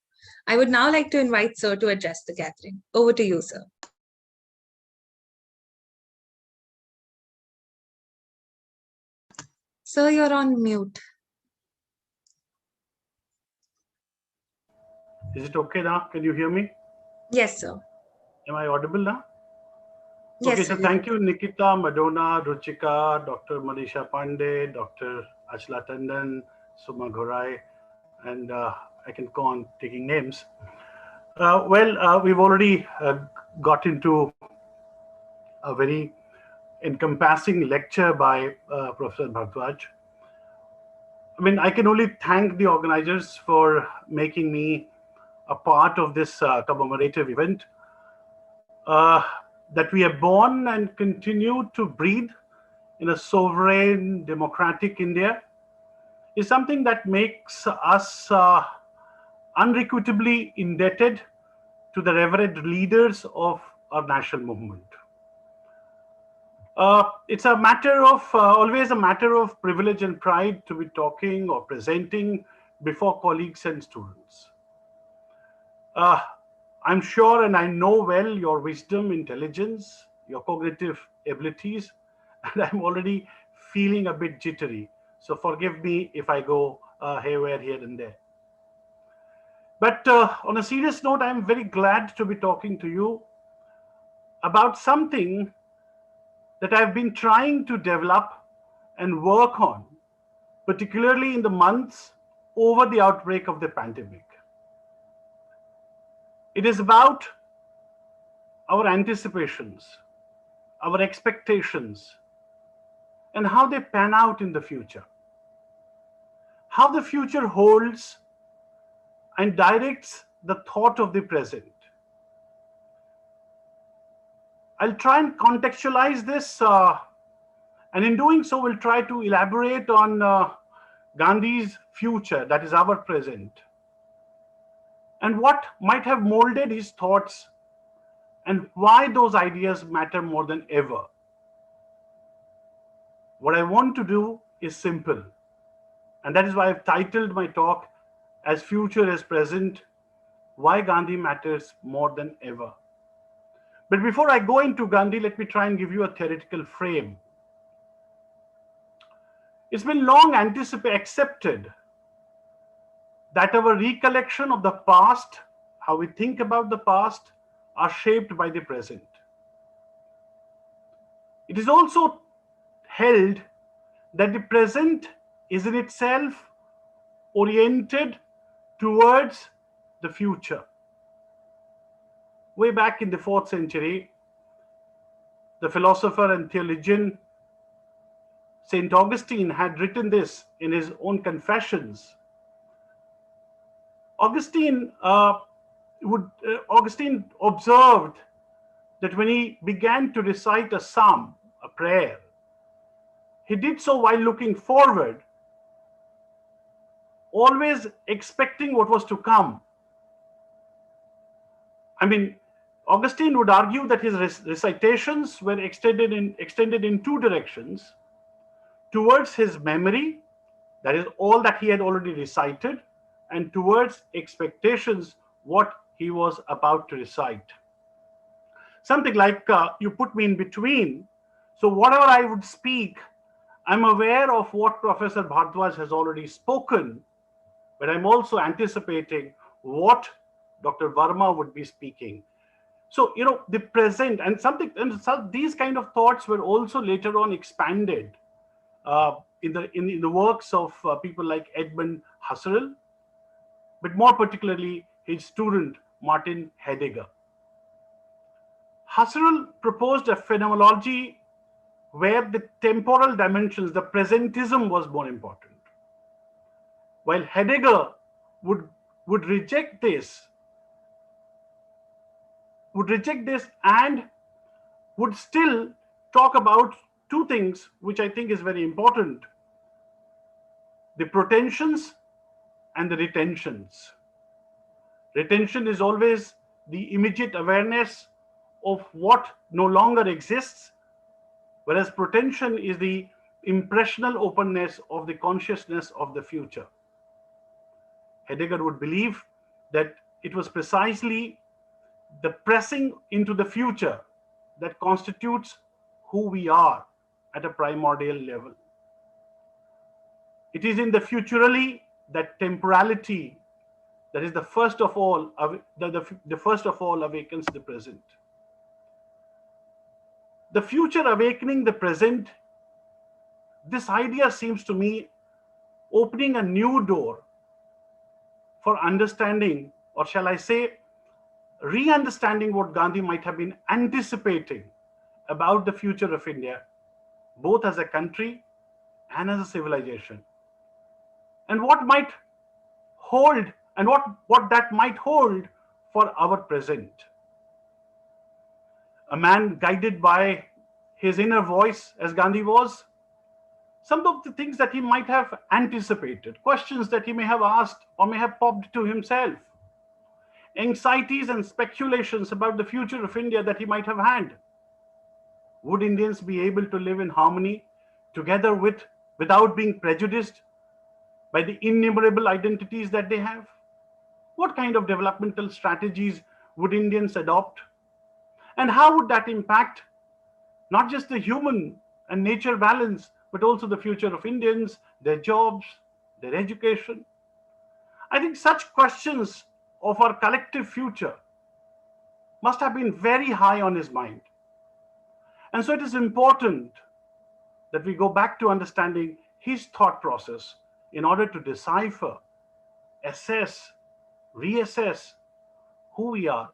I would now like to invite Sir to address the gathering. Over to you, sir. Sir, you're on mute. Is it okay now? Can you hear me? Yes, sir. Am I audible now? Yes, Okay, so sir. thank you, Nikita, Madonna, Ruchika, Dr. Manisha Pandey, Dr. Achla Tandon, Suma Ghorai, and I can go on taking names. We've already got into a very encompassing lecture by Professor Bhardwaj. I mean, I can only thank the organizers for making me a part of this commemorative event. That we are born and continue to breathe in a sovereign, democratic India is something that makes us unrequitably indebted to the revered leaders of our national movement. It's a matter of always a matter of privilege and pride to be talking or presenting before colleagues and students. I'm sure and I know well your wisdom, intelligence, your cognitive abilities, and I'm already feeling a bit jittery. So forgive me if I go haywire here and there. But on a serious note, I'm very glad to be talking to you about something that I've been trying to develop and work on, particularly in the months over the outbreak of the pandemic. It is about our anticipations, our expectations, and how they pan out in the future. How the future holds and directs the thought of the present. I'll try and contextualize this, and in doing so, we'll try to elaborate on Gandhi's future, that is our present, and what might have molded his thoughts and why those ideas matter more than ever. What I want to do is simple, and that is why I've titled my talk as Future as Present, Why Gandhi Matters More Than Ever. But before I go into Gandhi, let me try and give you a theoretical frame. It's been long accepted that our recollection of the past, how we think about the past, are shaped by the present. It is also held that the present is in itself oriented towards the future. Way back in the 4th century, the philosopher and theologian St. Augustine had written this in his own Confessions. Augustine observed that when he began to recite a psalm, a prayer, he did so while looking forward, always expecting what was to come. I mean, Augustine would argue that his recitations were extended in two directions: towards his memory, that is all that he had already recited, and towards expectations, what he was about to recite. Something like you put me in between, so whatever I would speak, I'm aware of what Professor Bhardwaj has already spoken, but I'm also anticipating what Dr. Verma would be speaking. So, the present and so these kind of thoughts were also later on expanded in the works of people like Edmund Husserl, but more particularly his student Martin Heidegger. Husserl proposed a phenomenology where the temporal dimensions, the presentism, was more important, while Heidegger would reject this, and would still talk about two things which I think is very important: the protensions and the retentions. Retention is always the immediate awareness of what no longer exists, whereas protension is the impressional openness of the consciousness of the future. Heidegger would believe that it was precisely the pressing into the future that constitutes who we are at a primordial level. It is in the futurally that temporality, that is the first of all, the first of all awakens the present. The future awakening the present, this idea seems to me opening a new door for understanding, or shall I say, re-understanding what Gandhi might have been anticipating about the future of India, both as a country and as a civilization, and what might hold, and what that might hold for our present. A man guided by his inner voice, as Gandhi was, some of the things that he might have anticipated, questions that he may have asked or may have popped to himself, anxieties and speculations about the future of India that he might have had. Would Indians be able to live in harmony together without being prejudiced by the innumerable identities that they have? What kind of developmental strategies would Indians adopt? And how would that impact not just the human and nature balance, but also the future of Indians, their jobs, their education? I think such questions of our collective future must have been very high on his mind. And so it is important that we go back to understanding his thought process in order to decipher, assess, reassess who we are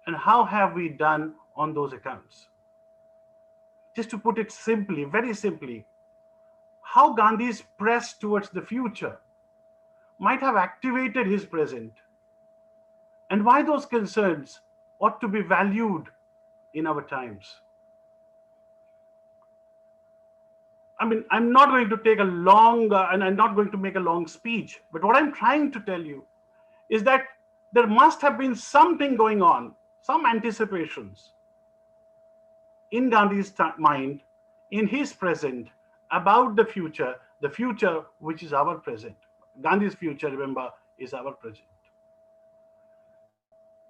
and how have we done on those accounts. Just to put it simply, very simply, how Gandhi's press towards the future might have activated his present, and why those concerns ought to be valued in our times. I mean, I'm not going to take a long, and I'm not going to make a long speech, but what I'm trying to tell you is that there must have been something going on, some anticipations in Gandhi's mind, in his present, about the future which is our present. Gandhi's future, remember, is our present.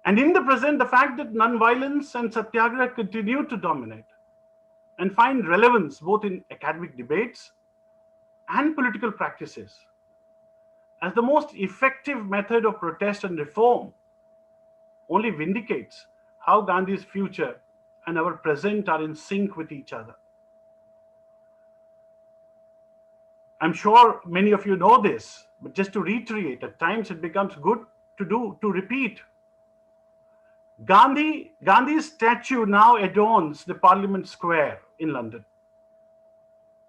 And And in the present, the fact that non-violence and satyagraha continue to dominate and find relevance both in academic debates and political practices as the most effective method of protest and reform only vindicates how Gandhi's future and our present are in sync with each other. I'm sure many of you know this, but just to reiterate, at times it becomes good to repeat. Gandhi's statue now adorns the Parliament Square in London,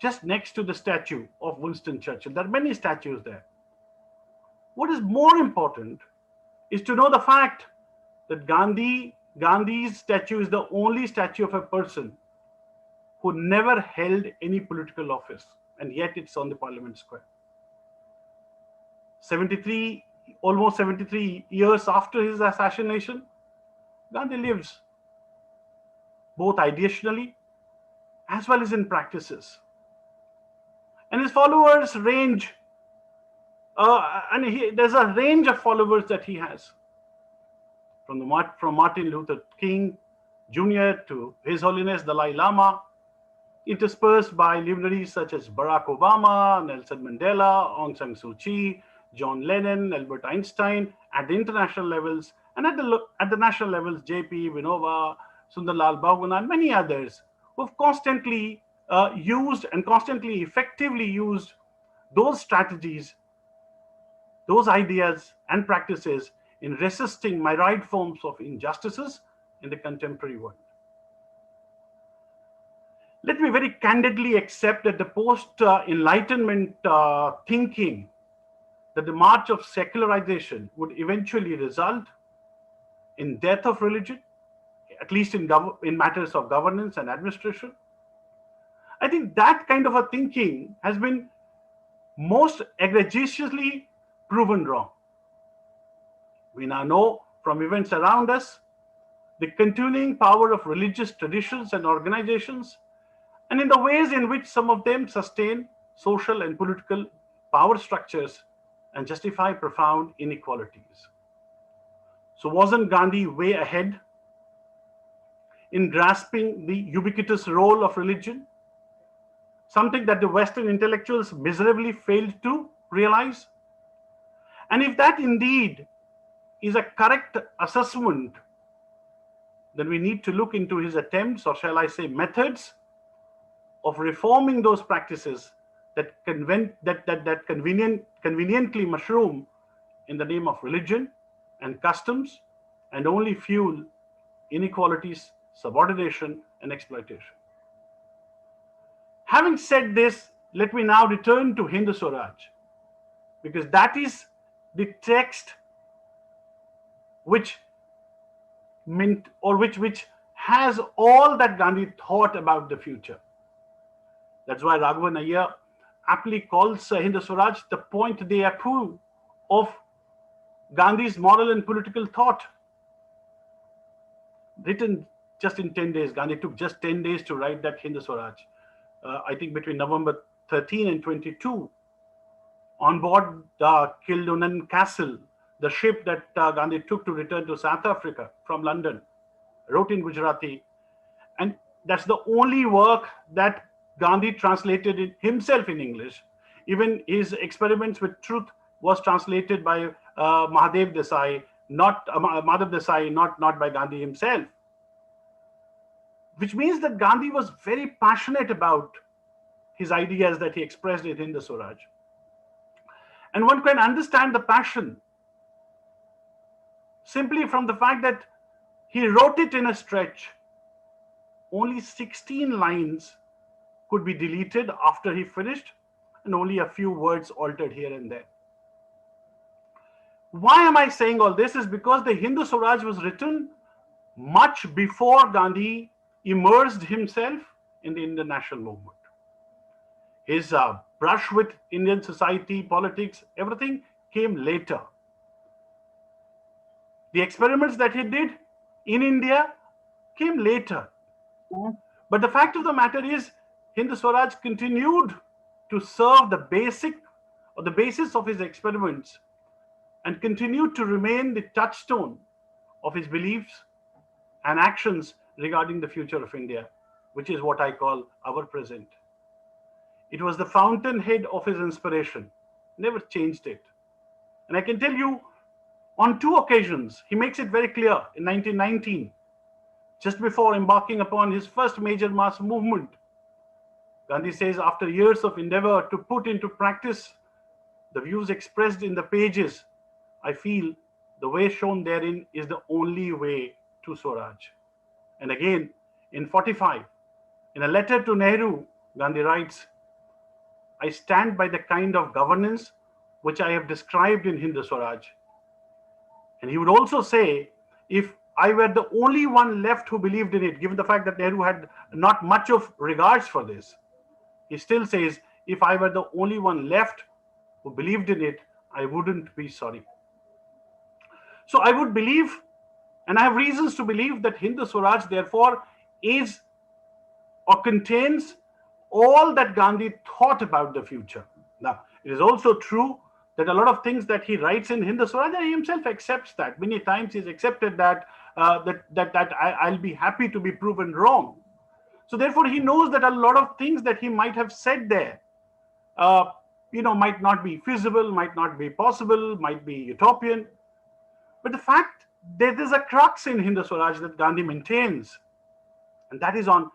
just next to the statue of Winston Churchill. There are many statues there. What is more important is to know the fact that Gandhi's statue is the only statue of a person who never held any political office, and yet it's on the Parliament Square. Almost 73 years after his assassination, Gandhi lives both ideationally as well as in practices. And his followers range, there's a range of followers that he has. From Martin Luther King Jr. to His Holiness Dalai Lama, interspersed by luminaries such as Barack Obama, Nelson Mandela, Aung San Suu Kyi, John Lennon, Albert Einstein, at the international levels, and at the national levels, JP, Vinoba, Sundarlal Bahuguna, and many others who have constantly used and constantly effectively used those strategies, those ideas and practices in resisting myriad forms of injustices in the contemporary world. Let me very candidly accept that the post-Enlightenment thinking that the march of secularization would eventually result in death of religion, at least in matters of governance and administration. I think that kind of a thinking has been most egregiously proven wrong. We now know from events around us the continuing power of religious traditions and organizations, and in the ways in which some of them sustain social and political power structures and justify profound inequalities. So wasn't Gandhi way ahead in grasping the ubiquitous role of religion, something that the Western intellectuals miserably failed to realize? And if that indeed is a correct assessment, then we need to look into his attempts, or shall I say methods, of reforming those practices that conveniently mushroom in the name of religion and customs and only fuel inequalities, subordination, and exploitation. Having said this, let me now return to Hindu Swaraj, because that is the text which has all that Gandhi thought about the future. That's why Raghavan Iyer aptly calls Hindu Swaraj the point de appui of Gandhi's moral and political thought. Written just in 10 days. Gandhi took just 10 days to write that Hindu Swaraj. I think between November 13 and 22, on board the Kildonan Castle, the ship that Gandhi took to return to South Africa from London, wrote in Gujarati. And that's the only work that Gandhi translated himself in English. Even his Experiments with Truth was translated by Madhav Desai, not by Gandhi himself. Which means that Gandhi was very passionate about his ideas that he expressed in Hindu Swaraj. And one can understand the passion simply from the fact that he wrote it in a stretch. Only 16 lines could be deleted after he finished, and only a few words altered here and there. Why am I saying all this? Is because the Hindu Swaraj was written much before Gandhi immersed himself in the Indian national movement. His brush with Indian society, politics, everything came later. The experiments that he did in India came later. But the fact of the matter is, Hindu Swaraj continued to serve the basis of his experiments and continued to remain the touchstone of his beliefs and actions regarding the future of India, which is what I call our present. It was the fountainhead of his inspiration, never changed it. And I can tell you on two occasions, he makes it very clear in 1919, just before embarking upon his first major mass movement. Gandhi says, after years of endeavor to put into practice the views expressed in the pages, I feel the way shown therein is the only way to Swaraj. And again, in 45, in a letter to Nehru, Gandhi writes, I stand by the kind of governance which I have described in Hind Swaraj. And he would also say, if I were the only one left who believed in it, given the fact that Nehru had not much of regards for this, he still says, if I were the only one left who believed in it, I wouldn't be sorry. So I would believe, and I have reasons to believe, that Hind Swaraj therefore is or contains all that Gandhi thought about the future. Now, it is also true that a lot of things that he writes in Hind Swaraj, he himself accepts that. Many times he's accepted that I'll be happy to be proven wrong. So therefore, he knows that a lot of things that he might have said there, might not be feasible, might not be possible, might be utopian. But the fact there is a crux in Hind Swaraj that Gandhi maintains, and that is on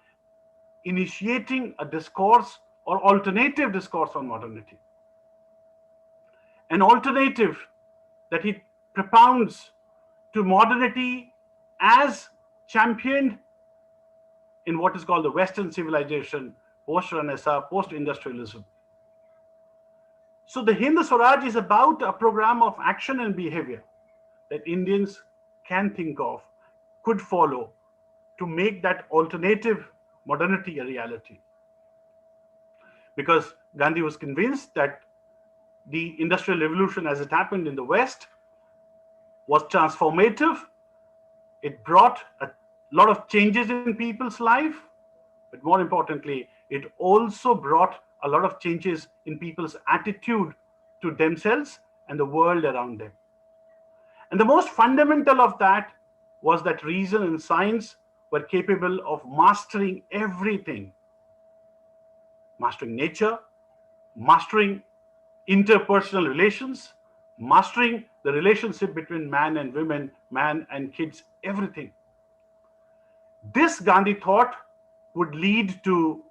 initiating a discourse or alternative discourse on modernity. An alternative that he propounds to modernity as championed in what is called the Western civilization, post-Renaissance, post-industrialism. So the Hind Swaraj is about a program of action and behavior that Indians can think of, could follow, to make that alternative modernity a reality. Because Gandhi was convinced that the Industrial Revolution as it happened in the West was transformative. It brought a lot of changes in people's life, but more importantly, it also brought a lot of changes in people's attitude to themselves and the world around them. And the most fundamental of that was that reason and science were capable of mastering everything. Mastering nature, mastering interpersonal relations, mastering the relationship between man and women, man and kids, everything. This, Gandhi thought, would lead to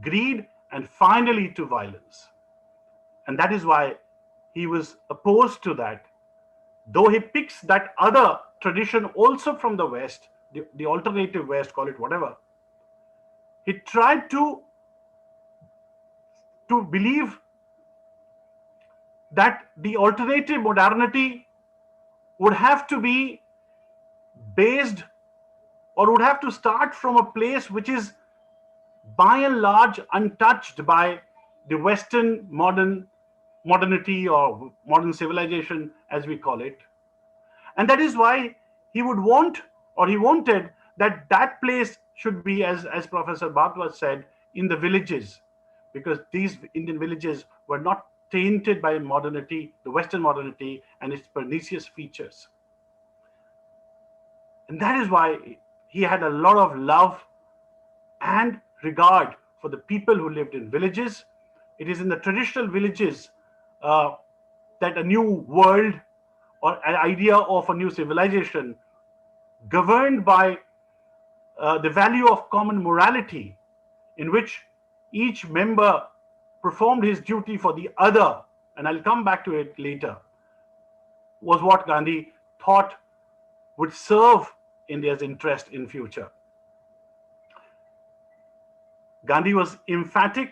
greed and finally to violence. And that is why he was opposed to that. Though he picks that other tradition also from the West, the alternative West, call it whatever, he tried to believe that the alternative modernity would have to be based or would have to start from a place which is by and large untouched by the Western modernity or modern civilization, as we call it. And that is why he would want, or he wanted, that place should be, as Professor Bhardwaj said, in the villages, because these Indian villages were not tainted by modernity, the Western modernity and its pernicious features. And that is why he had a lot of love and regard for the people who lived in villages. It is in the traditional villages that a new world or an idea of a new civilization governed by the value of common morality, in which each member performed his duty for the other, and I'll come back to it later, was what Gandhi thought would serve India's interest in future. Gandhi was emphatic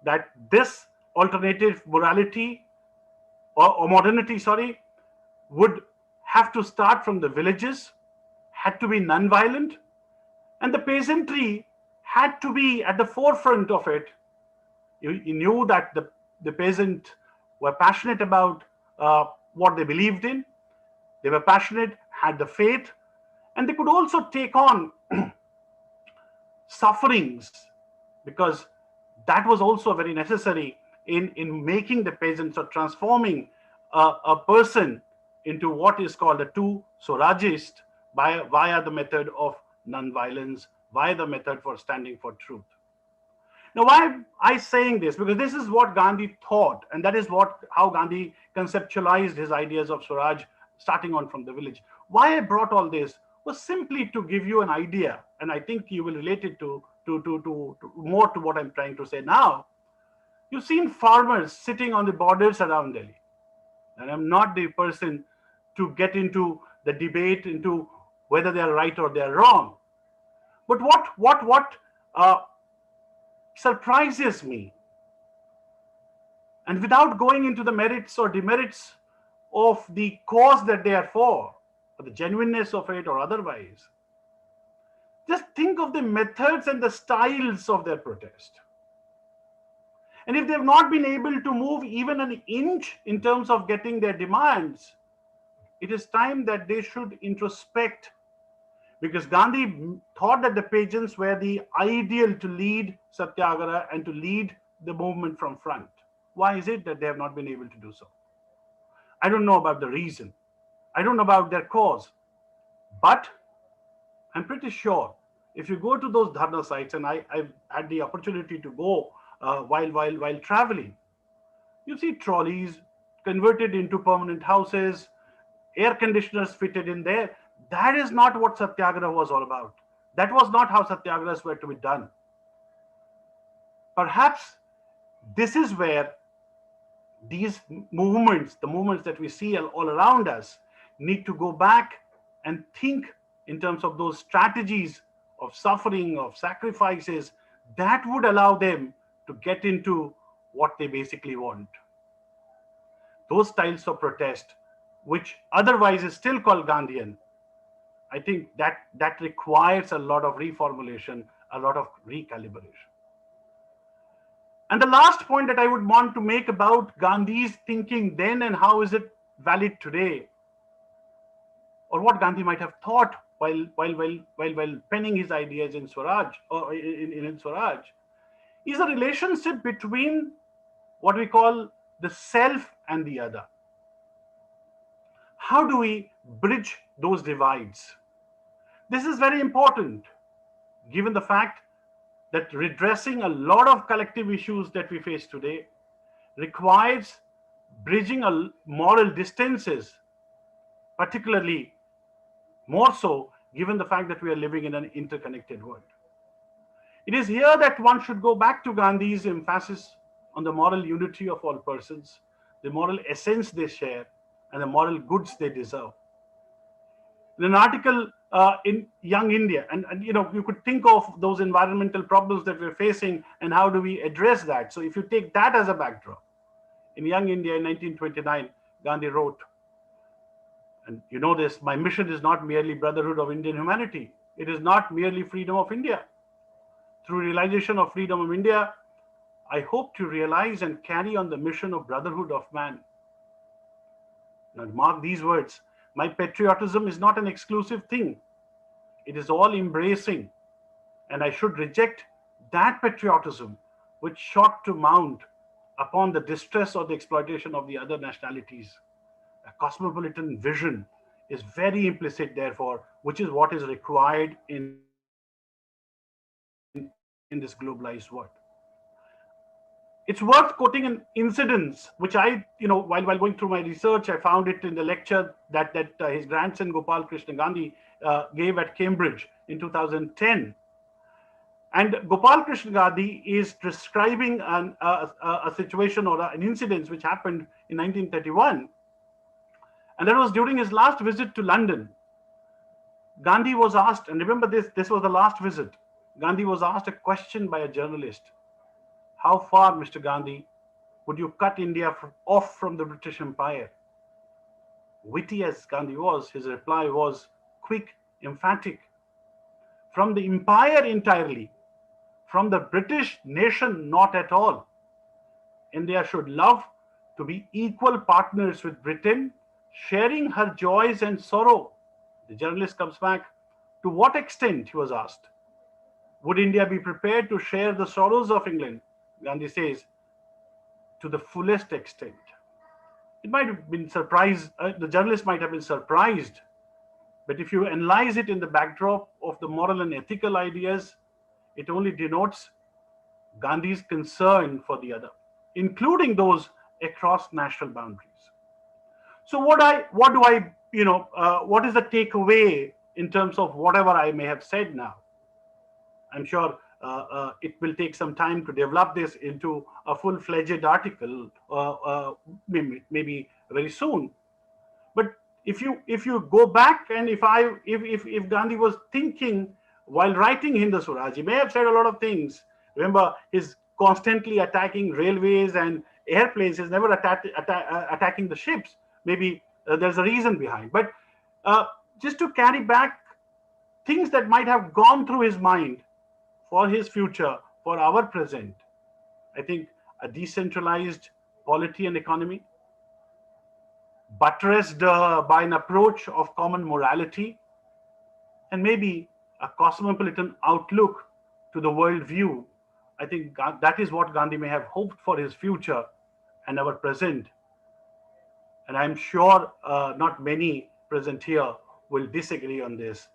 that this alternative morality or modernity, would have to start from the villages, had to be non-violent, and the peasantry had to be at the forefront of it. He knew that the peasant were passionate about what they believed in. They were passionate, had the faith, and they could also take on sufferings, because that was also very necessary in making the peasants or transforming a person into what is called a two Swarajist via the method of non-violence, via the method for standing for truth. Now, why am I saying this? Because this is what Gandhi thought, and that is how Gandhi conceptualized his ideas of Swaraj, starting on from the village. Why I brought all this was simply to give you an idea, and I think you will relate it to more to what I'm trying to say now. You've seen farmers sitting on the borders around Delhi, and I'm not the person to get into the debate into whether they are right or they are wrong. But what surprises me, and without going into the merits or demerits of the cause that they are for, or the genuineness of it or otherwise, just think of the methods and the styles of their protest. And if they've not been able to move even an inch in terms of getting their demands, it is time that they should introspect, because Gandhi thought that the pageants were the ideal to lead Satyagraha and to lead the movement from front. Why is it that they have not been able to do so? I don't know about the reason. I don't know about their cause. But I'm pretty sure if you go to those dharna sites, and I've had the opportunity to go while traveling, you see trolleys converted into permanent houses, air conditioners fitted in there. That is not what Satyagraha was all about. That was not how Satyagrahas were to be done. Perhaps this is where these movements, the movements that we see all around us, need to go back and think in terms of those strategies of suffering, of sacrifices, that would allow them to get into what they basically want. Those styles of protest, which otherwise is still called Gandhian, I think that requires a lot of reformulation, a lot of recalibration. And the last point that I would want to make about Gandhi's thinking then and how is it valid today, or what Gandhi might have thought while penning his ideas in Swaraj, or in Swaraj, is a relationship between what we call the self and the other. How do we bridge those divides? This is very important, given the fact that redressing a lot of collective issues that we face today requires bridging a moral distances, particularly more so given the fact that we are living in an interconnected world. It is here that one should go back to Gandhi's emphasis on the moral unity of all persons, the moral essence they share, and the moral goods they deserve. In an article in Young India, and you could think of those environmental problems that we're facing and how do we address that. So if you take that as a backdrop, in Young India in 1929, Gandhi wrote, and you know this, my mission is not merely brotherhood of Indian humanity. It is not merely freedom of India. Through realization of freedom of India, I hope to realize and carry on the mission of brotherhood of man. Now mark these words. My patriotism is not an exclusive thing. It is all embracing. And I should reject that patriotism which sought to mount upon the distress or the exploitation of the other nationalities. A cosmopolitan vision is very implicit, therefore, which is what is required in this globalized world. It's worth quoting an incident which I, while going through my research, I found it in the lecture that his grandson Gopal Krishna Gandhi gave at Cambridge in 2010. And Gopal Krishna Gandhi is describing a situation or an incident which happened in 1931. And that was during his last visit to London. Gandhi was asked, and remember this was the last visit. Gandhi was asked a question by a journalist. How far, Mr. Gandhi, would you cut India off from the British Empire? Witty as Gandhi was, his reply was quick, emphatic. From the empire entirely, from the British nation not at all. India should love to be equal partners with Britain, sharing her joys and sorrow. The journalist comes back. To what extent, he was asked, would India be prepared to share the sorrows of England? Gandhi says, to the fullest extent. It might have been surprised, the journalist might have been surprised, but if you analyze it in the backdrop of the moral and ethical ideas, it only denotes Gandhi's concern for the other, including those across national boundaries. So what do I, what is the takeaway in terms of whatever I may have said now? I'm sure it will take some time to develop this into a full-fledged article, maybe very soon. But if you go back, and if Gandhi was thinking while writing Hindu Swaraj, he may have said a lot of things. Remember, his constantly attacking railways and airplanes, is never attacking the ships. Maybe there's a reason behind. But just to carry back things that might have gone through his mind for his future, for our present, I think a decentralized polity and economy, buttressed by an approach of common morality, and maybe a cosmopolitan outlook to the world view. I think that is what Gandhi may have hoped for his future and our present. And I'm sure not many present here will disagree on this.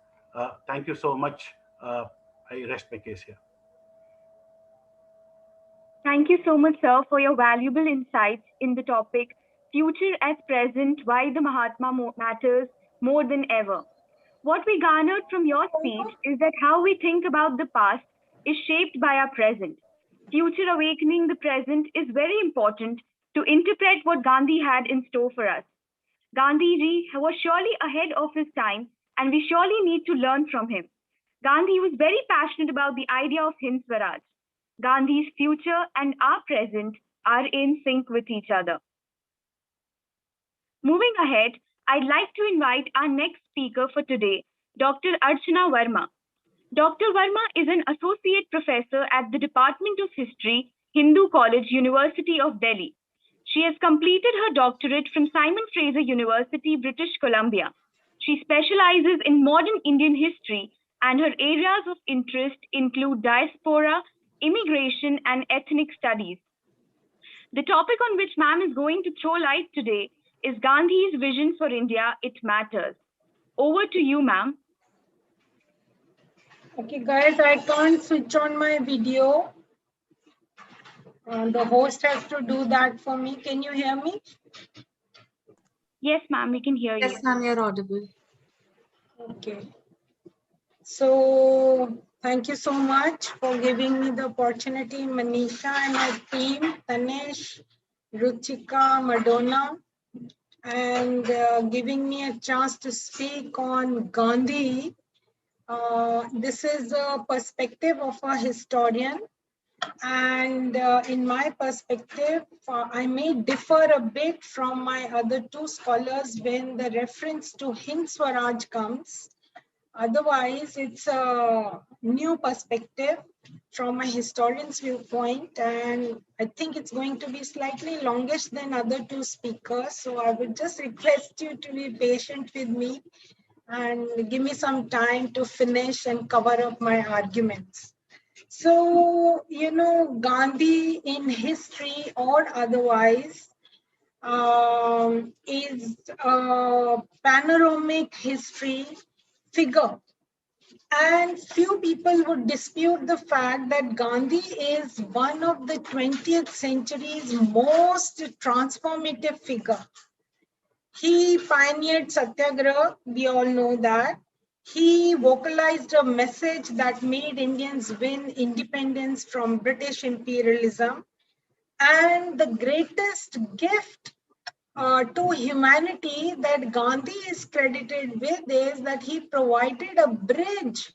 Thank you so much. I rest my case here. Thank you so much, sir, for your valuable insights in the topic Future as Present, Why the Mahatma Matters More Than Ever. What we garnered from your speech is that how we think about the past is shaped by our present. Future awakening the present is very important to interpret what Gandhi had in store for us. Gandhiji was surely ahead of his time, and we surely need to learn from him. Gandhi was very passionate about the idea of Hind Swaraj. Gandhi's future and our present are in sync with each other. Moving ahead, I'd like to invite our next speaker for today, Dr. Archana Verma. Dr. Verma is an associate professor at the Department of History, Hindu College, University of Delhi. She has completed her doctorate from Simon Fraser University, British Columbia. She specializes in modern Indian history, and her areas of interest include diaspora, immigration, and ethnic studies. The topic on which ma'am is going to throw light today is Gandhi's vision for India, It Matters. Over to you, ma'am. Okay, guys, I can't switch on my video. The host has to do that for me. Can you hear me? Yes, ma'am, we can hear you. Yes, ma'am, you're audible. Okay. So, thank you so much for giving me the opportunity, Manisha and my team, Tanesh, Ruchika, Madonna, and giving me a chance to speak on Gandhi. This is a perspective of a historian, and in my perspective, I may differ a bit from my other two scholars when the reference to Hind Swaraj comes. Otherwise, it's a new perspective from a historian's viewpoint, and I think it's going to be slightly longish than other two speakers. So I would just request you to be patient with me and give me some time to finish and cover up my arguments. So, you know, Gandhi in history or otherwise is a panoramic history figure. And few people would dispute the fact that Gandhi is one of the 20th century's most transformative figure. He pioneered Satyagraha, we all know that. He vocalized a message that made Indians win independence from British imperialism. And the greatest gift to humanity that Gandhi is credited with is that he provided a bridge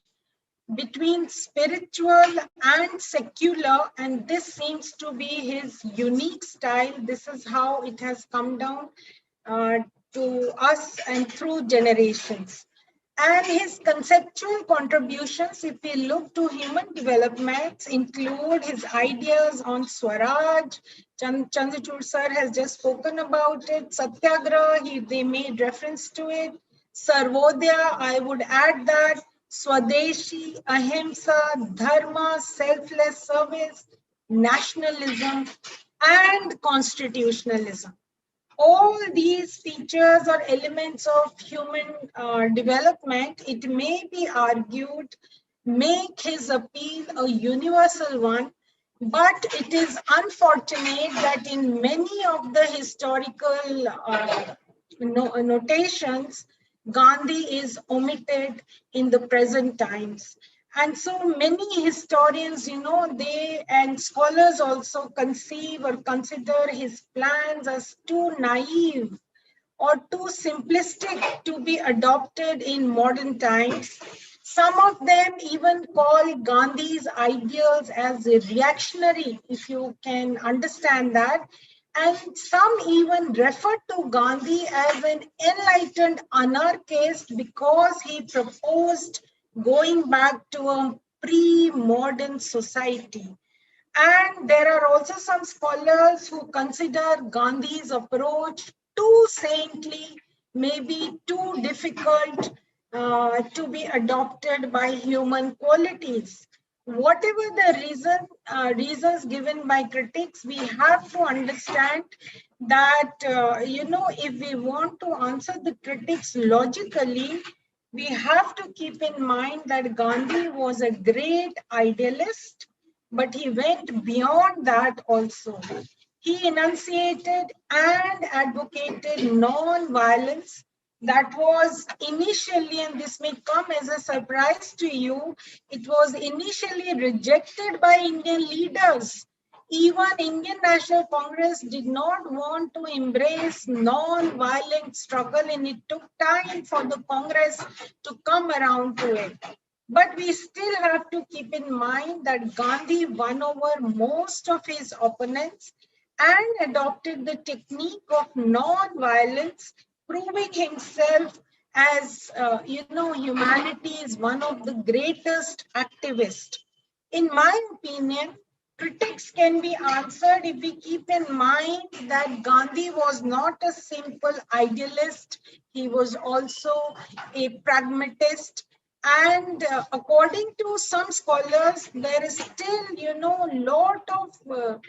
between spiritual and secular, and this seems to be his unique style. This is how it has come down to us and through generations. And his conceptual contributions, if we look to human development, include his ideas on Swaraj. Chandrachud sir has just spoken about it. Satyagraha, they made reference to it. Sarvodaya, I would add that. Swadeshi, Ahimsa, Dharma, selfless service, nationalism, and constitutionalism. All these features or elements of human development, it may be argued, make his appeal a universal one, but it is unfortunate that in many of the historical notations, Gandhi is omitted in the present times. And so many historians, they and scholars also conceive or consider his plans as too naive or too simplistic to be adopted in modern times. Some of them even call Gandhi's ideals as reactionary, if you can understand that. And some even refer to Gandhi as an enlightened anarchist because he proposed going back to a pre-modern society. And there are also some scholars who consider Gandhi's approach too saintly, maybe too difficult to be adopted by human qualities. Whatever the reasons given by critics, we have to understand that, if we want to answer the critics logically, we have to keep in mind that Gandhi was a great idealist, but he went beyond that also. He enunciated and advocated non-violence that was initially, and this may come as a surprise to you, it was initially rejected by Indian leaders. Even Indian National Congress did not want to embrace non-violent struggle, and it took time for the Congress to come around to it. But we still have to keep in mind that Gandhi won over most of his opponents and adopted the technique of non-violence, proving himself as, humanity is one of the greatest activists. In my opinion, critics can be answered if we keep in mind that Gandhi was not a simple idealist, he was also a pragmatist. And according to some scholars, there is still, lot of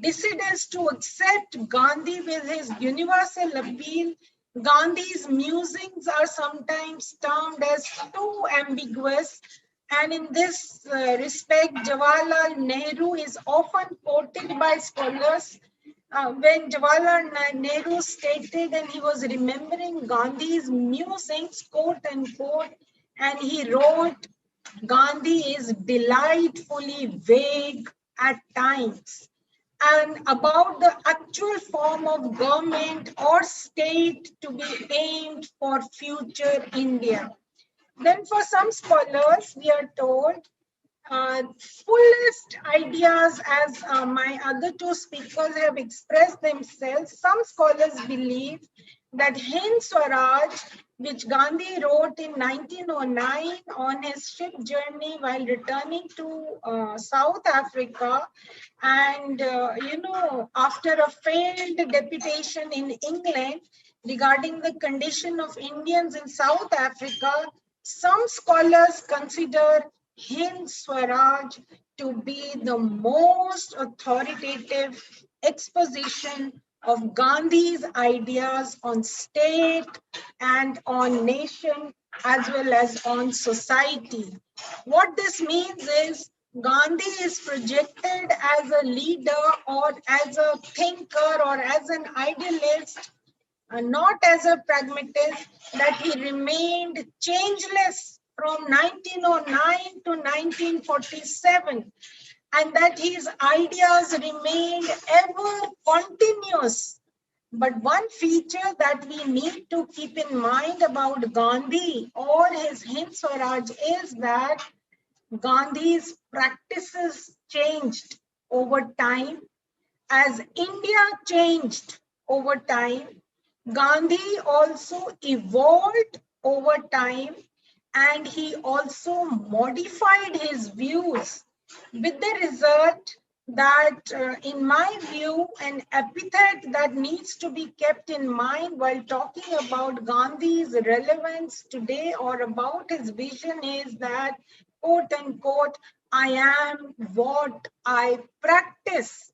dissidents to accept Gandhi with his universal appeal. Gandhi's musings are sometimes termed as too ambiguous. And in this respect, Jawaharlal Nehru is often quoted by scholars when Jawaharlal Nehru stated, and he was remembering Gandhi's musings, quote unquote, and he wrote, Gandhi is delightfully vague at times. And about the actual form of government or state to be aimed for future India. Then for some scholars, we are told fullest ideas, as my other two speakers have expressed themselves. Some scholars believe that Hind Swaraj, which Gandhi wrote in 1909 on his ship journey while returning to South Africa, and after a failed deputation in England regarding the condition of Indians in South Africa, some scholars consider Hind Swaraj to be the most authoritative exposition of Gandhi's ideas on state and on nation as well as on society. What this means is Gandhi is projected as a leader or as a thinker or as an idealist, not as a pragmatist, that he remained changeless from 1909 to 1947, and that his ideas remained ever continuous. But one feature that we need to keep in mind about Gandhi or his Hind Swaraj is that Gandhi's practices changed over time. As India changed over time, Gandhi also evolved over time, and he also modified his views, with the result that, in my view, an epithet that needs to be kept in mind while talking about Gandhi's relevance today or about his vision is that, quote unquote, I am what I practice.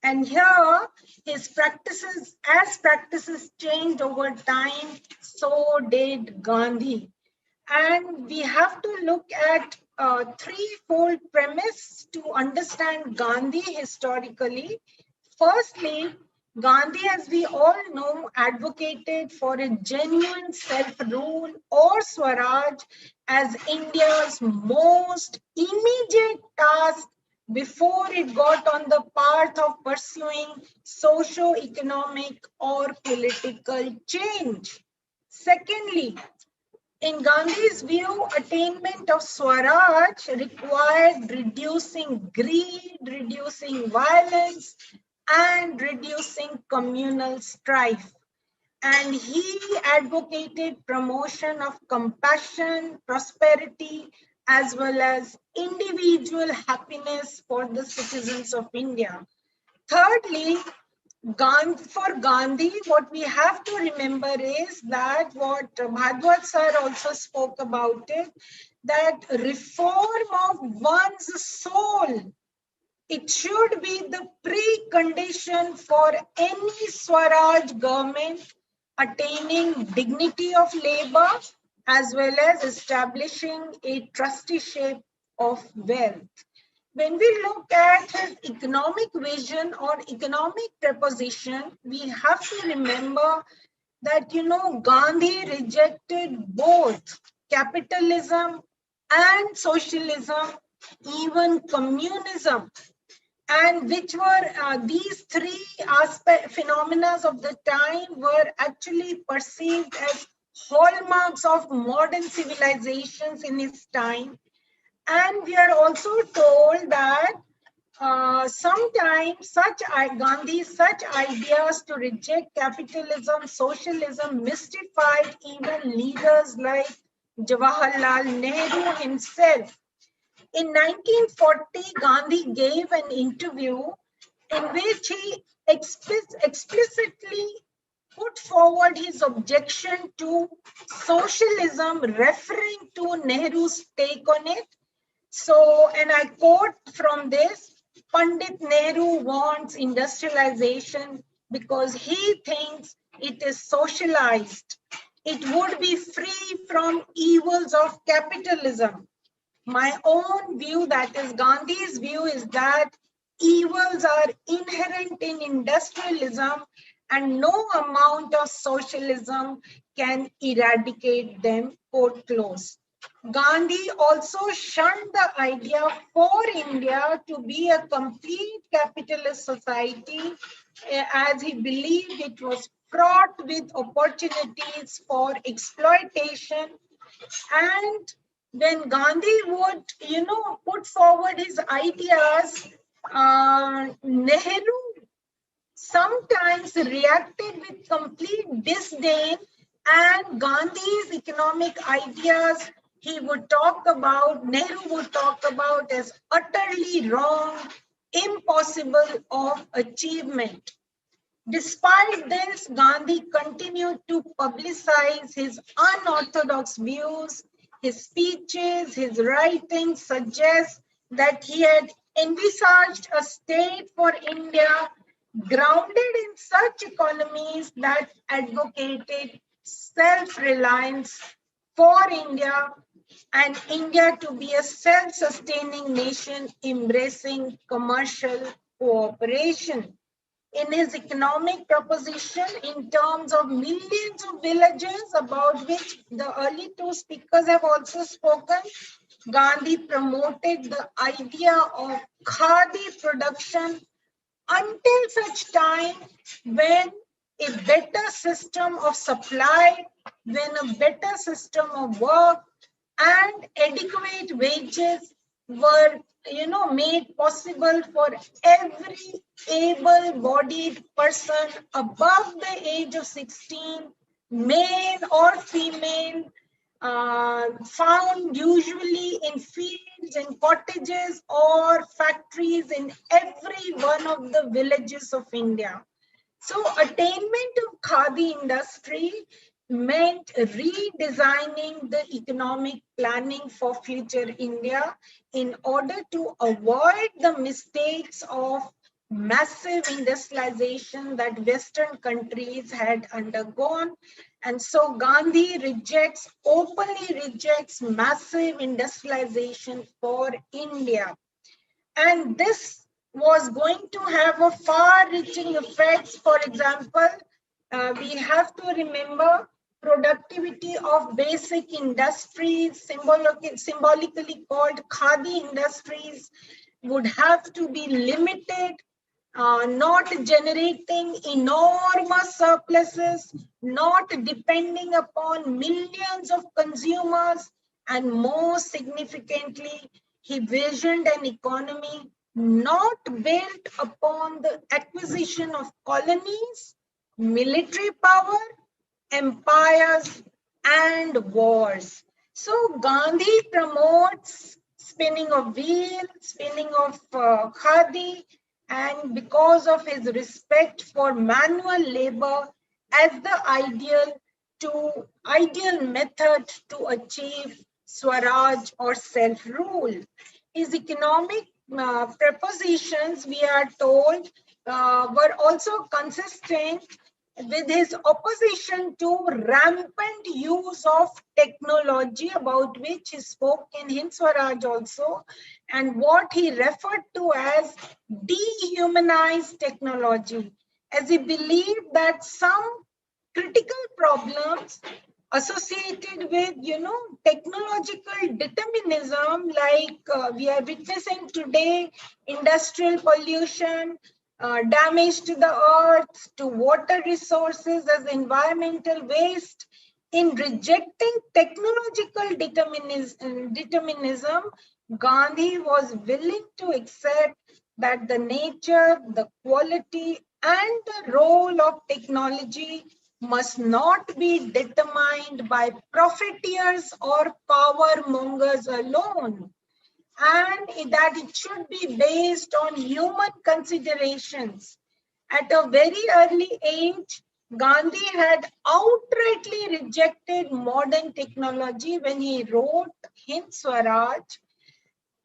And here, his practices, as practices changed over time, so did Gandhi. And we have to look at a threefold premise to understand Gandhi historically. Firstly, Gandhi, as we all know, advocated for a genuine self-rule or Swaraj as India's most immediate task before it got on the path of pursuing socio-economic or political change. Secondly, in Gandhi's view, attainment of Swaraj required reducing greed, reducing violence, and reducing communal strife. And he advocated promotion of compassion, prosperity, as well as individual happiness for the citizens of India. Thirdly, for Gandhi, what we have to remember is that what Bhardwaj sir also spoke about it, that reform of one's soul, it should be the precondition for any Swaraj government attaining dignity of labor as well as establishing a trusteeship of wealth. When we look at his economic vision or economic proposition, we have to remember that, Gandhi rejected both capitalism and socialism, even communism, and which were these three phenomena of the time were actually perceived as hallmarks of modern civilizations in his time. And we are also told that sometimes such ideas to reject capitalism, socialism mystified even leaders like Jawaharlal Nehru himself. In 1940, Gandhi gave an interview in which he explicitly put forward his objection to socialism, referring to Nehru's take on it. So, and I quote from this, Pandit Nehru wants industrialization because he thinks it is socialized. It would be free from evils of capitalism. My own view, that is Gandhi's view, is that evils are inherent in industrialism and no amount of socialism can eradicate them, quote close. Gandhi also shunned the idea for India to be a complete capitalist society, as he believed it was fraught with opportunities for exploitation. And when Gandhi would, put forward his ideas, Nehru sometimes reacted with complete disdain, and Gandhi's economic ideas Nehru would talk about as utterly wrong, impossible of achievement. Despite this, Gandhi continued to publicize his unorthodox views. His speeches, his writings suggest that he had envisaged a state for India grounded in such economies that advocated self-reliance for India and India to be a self-sustaining nation embracing commercial cooperation. In his economic proposition, in terms of millions of villages, about which the early two speakers have also spoken, Gandhi promoted the idea of khadi production until such time when a better system of supply, when a better system of work and adequate wages were made possible for every able-bodied person above the age of 16, male or female, found usually in fields and cottages or factories in every one of the villages of India. So attainment of khadi industry meant redesigning the economic planning for future India in order to avoid the mistakes of massive industrialization that Western countries had undergone. And so Gandhi openly rejects massive industrialization for India. And this was going to have a far-reaching effects. For example, we have to remember productivity of basic industries, symbolically called khadi industries, would have to be limited, not generating enormous surpluses, not depending upon millions of consumers, and most significantly, he visioned an economy not built upon the acquisition of colonies, military power, empires, and wars. So Gandhi promotes spinning of wheel, spinning of khadi, and because of his respect for manual labor as the ideal method to achieve Swaraj or self-rule. His economic propositions, we are told, were also consistent with his opposition to rampant use of technology, about which he spoke in Hind Swaraj also, and what he referred to as dehumanized technology, as he believed that some critical problems associated with, technological determinism, like we are witnessing today, industrial pollution, damage to the earth, to water resources as environmental waste. In rejecting technological determinism, Gandhi was willing to accept that the nature, the quality, and the role of technology must not be determined by profiteers or power mongers alone, and that it should be based on human considerations. At a very early age, Gandhi had outrightly rejected modern technology when he wrote Hind Swaraj,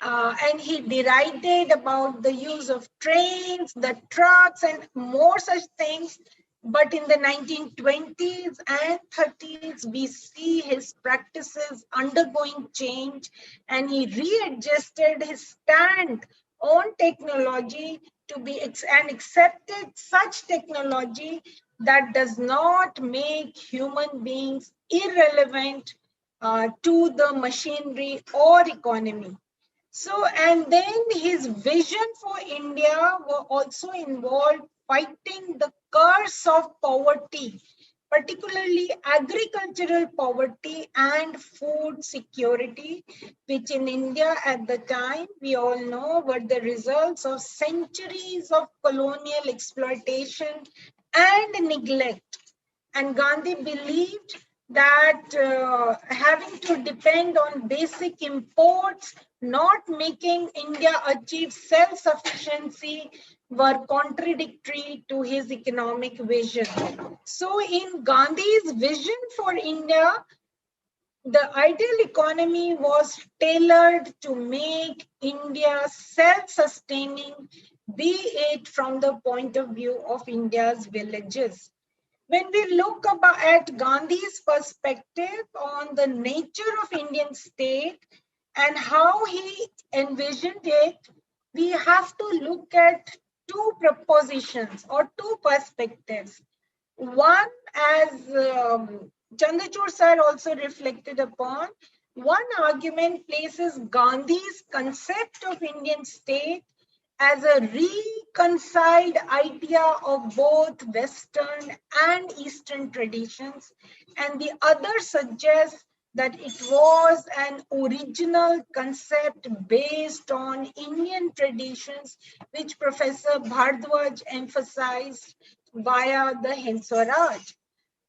and he derided about the use of trains, the trucks, and more such things. But in the 1920s and 30s, we see his practices undergoing change, and he readjusted his stand on technology to be and accepted such technology that does not make human beings irrelevant to the machinery or economy. So, and then his vision for India also involved fighting the curse of poverty, particularly agricultural poverty and food security, which in India at the time, we all know, were the results of centuries of colonial exploitation and neglect. And Gandhi believed that having to depend on basic imports, not making India achieve self-sufficiency, were contradictory to his economic vision. So in Gandhi's vision for India, the ideal economy was tailored to make India self-sustaining, be it from the point of view of India's villages. When we look at Gandhi's perspective on the nature of Indian state and how he envisioned it, we have to look at two propositions or two perspectives. One, as Chandrachud sir also reflected upon, one argument places Gandhi's concept of Indian state as a reconciled idea of both Western and Eastern traditions, and the other suggests that it was an original concept based on Indian traditions, which Professor Bhardwaj emphasized via the Hind Swaraj.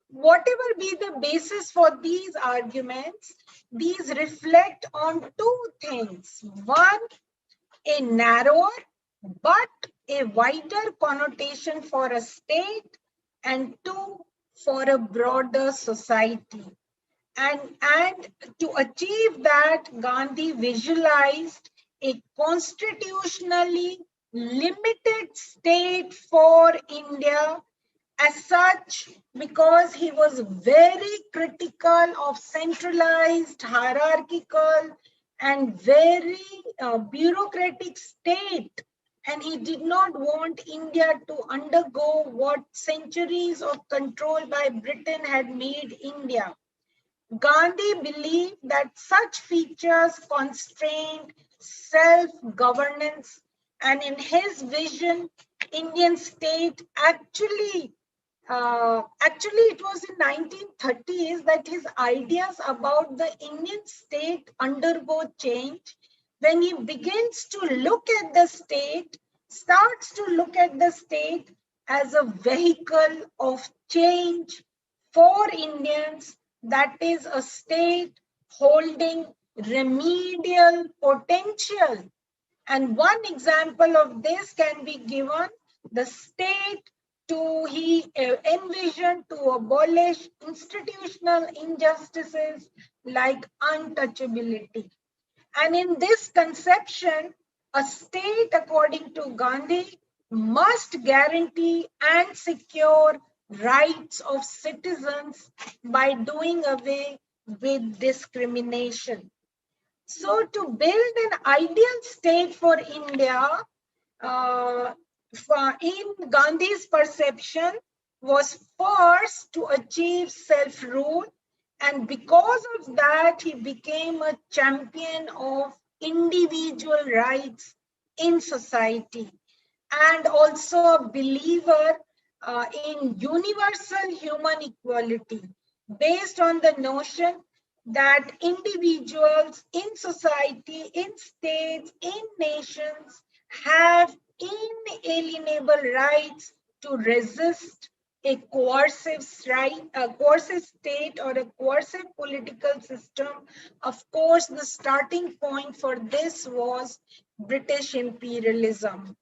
Whatever be the basis for these arguments, these reflect on two things. One, a narrower but a wider connotation for a state, and two, for a broader society. And to achieve that, Gandhi visualized a constitutionally limited state for India as such, because he was very critical of centralized, hierarchical, and very bureaucratic state. And he did not want India to undergo what centuries of control by Britain had made India. Gandhi believed that such features constrained self-governance, and in his vision, Indian state actually it was in 1930s that his ideas about the Indian state undergo change when he begins to look at the state, starts to look at the state as a vehicle of change for Indians, that is a state holding remedial potential. And one example of this can be given, the state he envisioned to abolish institutional injustices like untouchability. And in this conception, a state, according to Gandhi, must guarantee and secure rights of citizens by doing away with discrimination. So to build an ideal state for India, in Gandhi's perception, was first to achieve self-rule, and because of that, he became a champion of individual rights in society, and also a believer in universal human equality, based on the notion that individuals in society, in states, in nations have inalienable rights to resist a coercive state or a coercive political system. Of course, the starting point for this was British imperialism.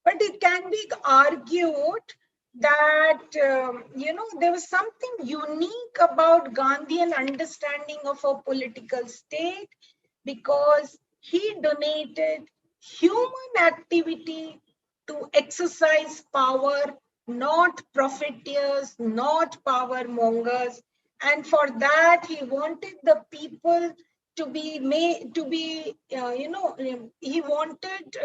But it can be argued that, there was something unique about Gandhian understanding of a political state, because he donated human activity to exercise power, not profiteers, not power mongers. And for that, he wanted the people to be made to be, he wanted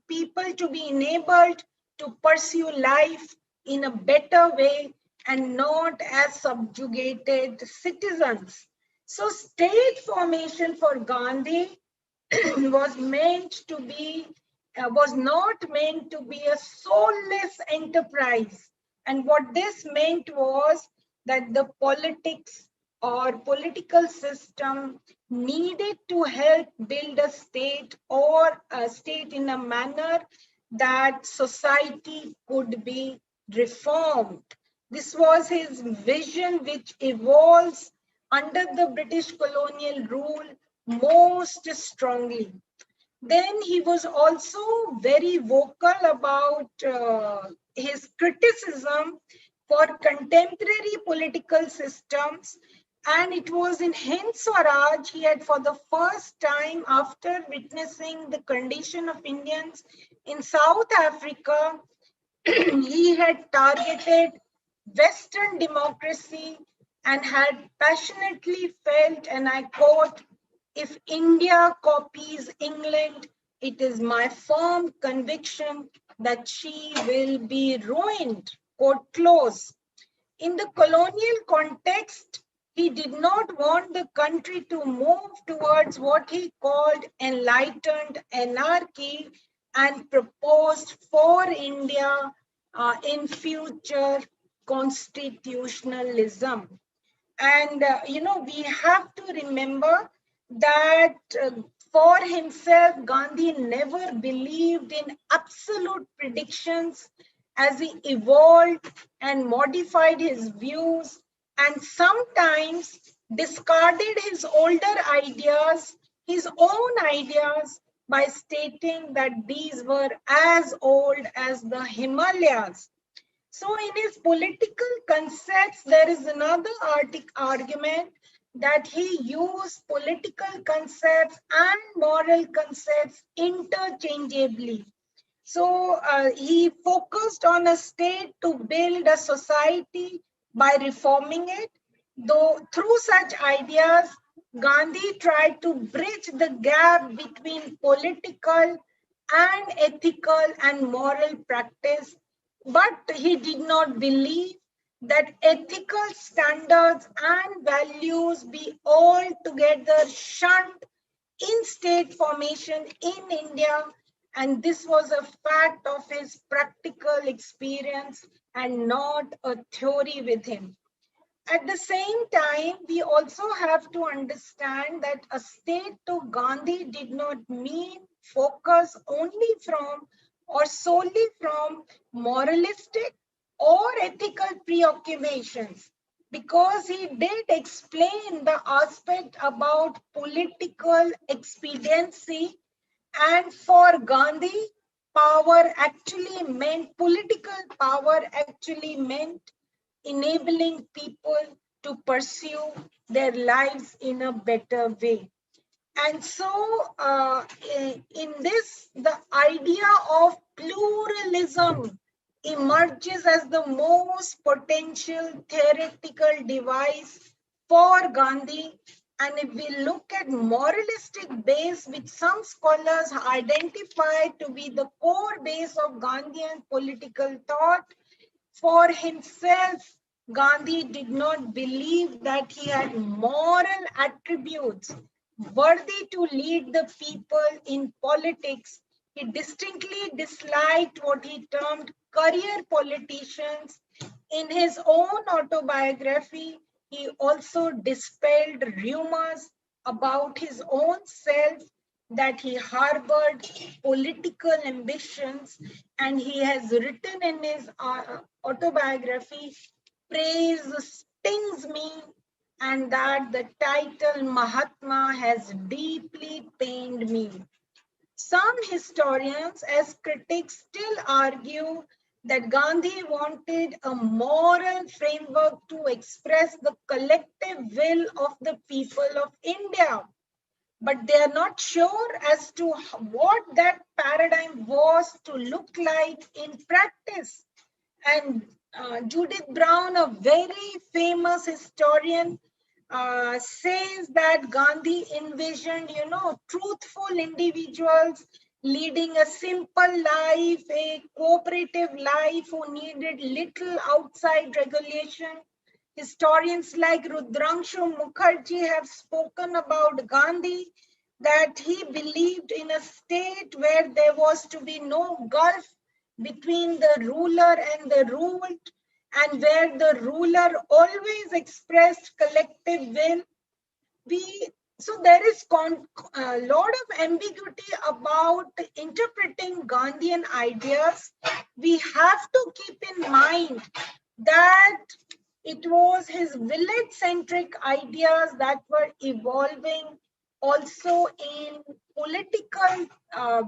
people to be enabled to pursue life in a better way and not as subjugated citizens. So state formation for Gandhi was not meant to be a soulless enterprise. And what this meant was that the politics or political system needed to help build a state, or a state in a manner that society could be reformed. This was his vision, which evolves under the British colonial rule most strongly. Then he was also very vocal about his criticism for contemporary political systems. And it was in Hind Swaraj he had, for the first time after witnessing the condition of Indians in South Africa, he had targeted Western democracy and had passionately felt, and I quote, "If India copies England, it is my firm conviction that she will be ruined." Quote close. In the colonial context, he did not want the country to move towards what he called enlightened anarchy, and proposed for India in future constitutionalism. And, we have to remember that for himself, Gandhi never believed in absolute predictions, as he evolved and modified his views, and sometimes discarded his older ideas, his own ideas, by stating that these were as old as the Himalayas. So in his political concepts, there is another argument that he used political concepts and moral concepts interchangeably. So he focused on a state to build a society by reforming it. Though through such ideas, Gandhi tried to bridge the gap between political and ethical and moral practice, but he did not believe that ethical standards and values be altogether shunned in state formation in India, and this was a fact of his practical experience and not a theory with him. At the same time, we also have to understand that a state to Gandhi did not mean focus only from or solely from moralistic or ethical preoccupations, because he did explain the aspect about political expediency. And for Gandhi, power actually meant, political power actually meant enabling people to pursue their lives in a better way. And so in this, the idea of pluralism emerges as the most potential theoretical device for Gandhi. And if we look at moralistic base, which some scholars identify to be the core base of Gandhian political thought, for himself, Gandhi did not believe that he had moral attributes worthy to lead the people in politics. He distinctly disliked what he termed career politicians. In his own autobiography, he also dispelled rumors about his own self that he harbored political ambitions, and he has written in his autobiography, "Praise stings me," and that the title Mahatma has deeply pained me. Some historians, as critics, still argue that Gandhi wanted a moral framework to express the collective will of the people of India, but they are not sure as to what that paradigm was to look like in practice. And Judith Brown, a very famous historian, says that Gandhi envisioned, truthful individuals leading a simple life, a cooperative life who needed little outside regulation. Historians like Rudrangshu Mukherjee have spoken about Gandhi, that he believed in a state where there was to be no gulf between the ruler and the ruled, and where the ruler always expressed collective will. So there is a lot of ambiguity about interpreting Gandhian ideas. We have to keep in mind that it was his village-centric ideas that were evolving also in political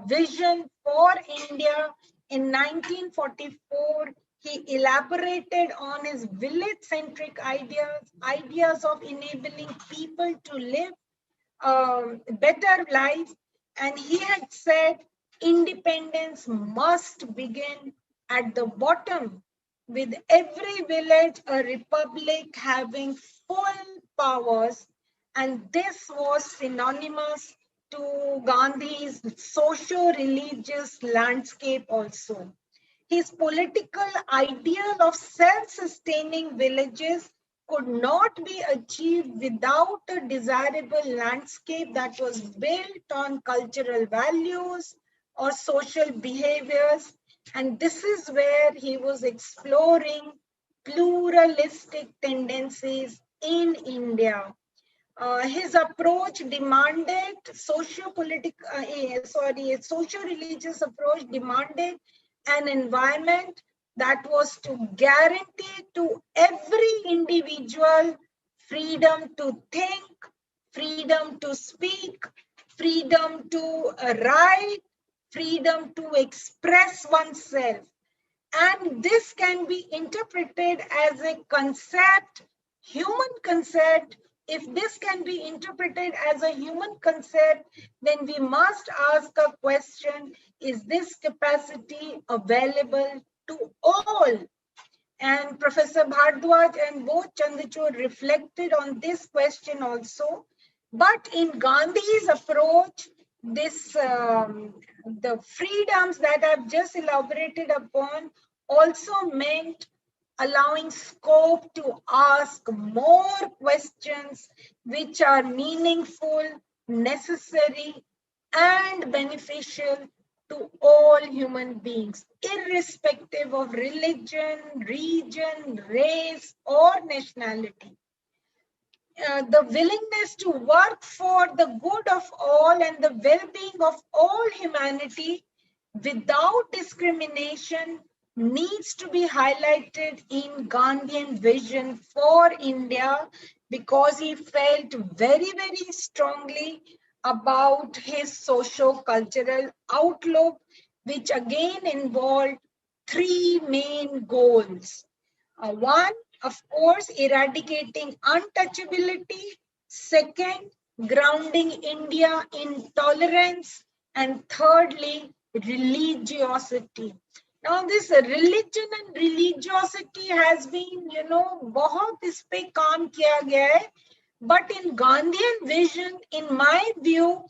vision for India. In 1944, he elaborated on his village-centric ideas of enabling people to live better life. And he had said independence must begin at the bottom, with every village a republic having full powers. And this was synonymous to Gandhi's socio-religious landscape also. His political ideal of self-sustaining villages could not be achieved without a desirable landscape that was built on cultural values or social behaviors. And this is where he was exploring pluralistic tendencies in India. His approach demanded socio-religious approach demanded an environment that was to guarantee to every individual freedom to think, freedom to speak, freedom to write, freedom to express oneself. And this can be interpreted as a concept, human concept, If this can be interpreted as a human concept, then we must ask a question, is this capacity available to all? And Professor Bhardwaj and both Chandrachud reflected on this question also. But in Gandhi's approach, the freedoms that I've just elaborated upon also meant allowing scope to ask more questions which are meaningful, necessary, and beneficial to all human beings, irrespective of religion, region, race, or nationality. The willingness to work for the good of all and the well-being of all humanity without discrimination needs to be highlighted in Gandhian vision for India, because he felt very, very strongly about his socio-cultural outlook, which again involved three main goals. One, of course, eradicating untouchability. Second, grounding India in tolerance. And thirdly, religiosity. Now, this religion and religiosity has been, बहुत इस पे काम किया गया है. But in Gandhian vision, in my view,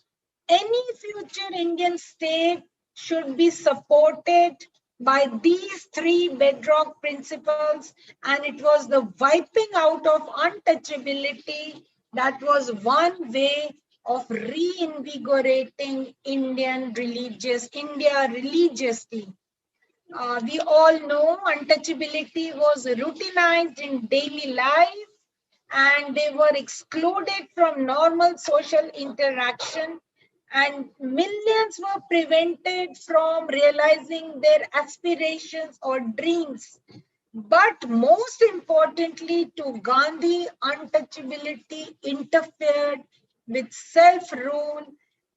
any future Indian state should be supported by these three bedrock principles, and it was the wiping out of untouchability that was one way of reinvigorating India religiously. We all know untouchability was routinized in daily life, and they were excluded from normal social interaction, and millions were prevented from realizing their aspirations or dreams. But most importantly, to Gandhi, untouchability interfered with self-rule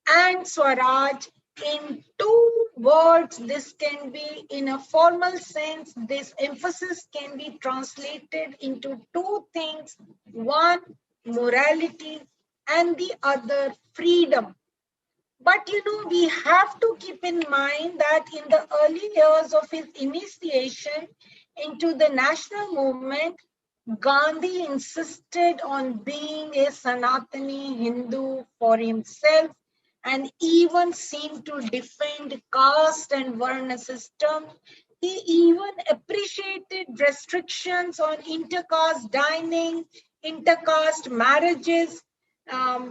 and Swaraj. In two words, this can be, in a formal sense, this emphasis can be translated into two things. One, morality, and the other, freedom. But we have to keep in mind that in the early years of his initiation into the national movement, Gandhi insisted on being a Sanatani Hindu for himself, and even seemed to defend caste and Varna system. He even appreciated restrictions on intercaste dining, intercaste marriages,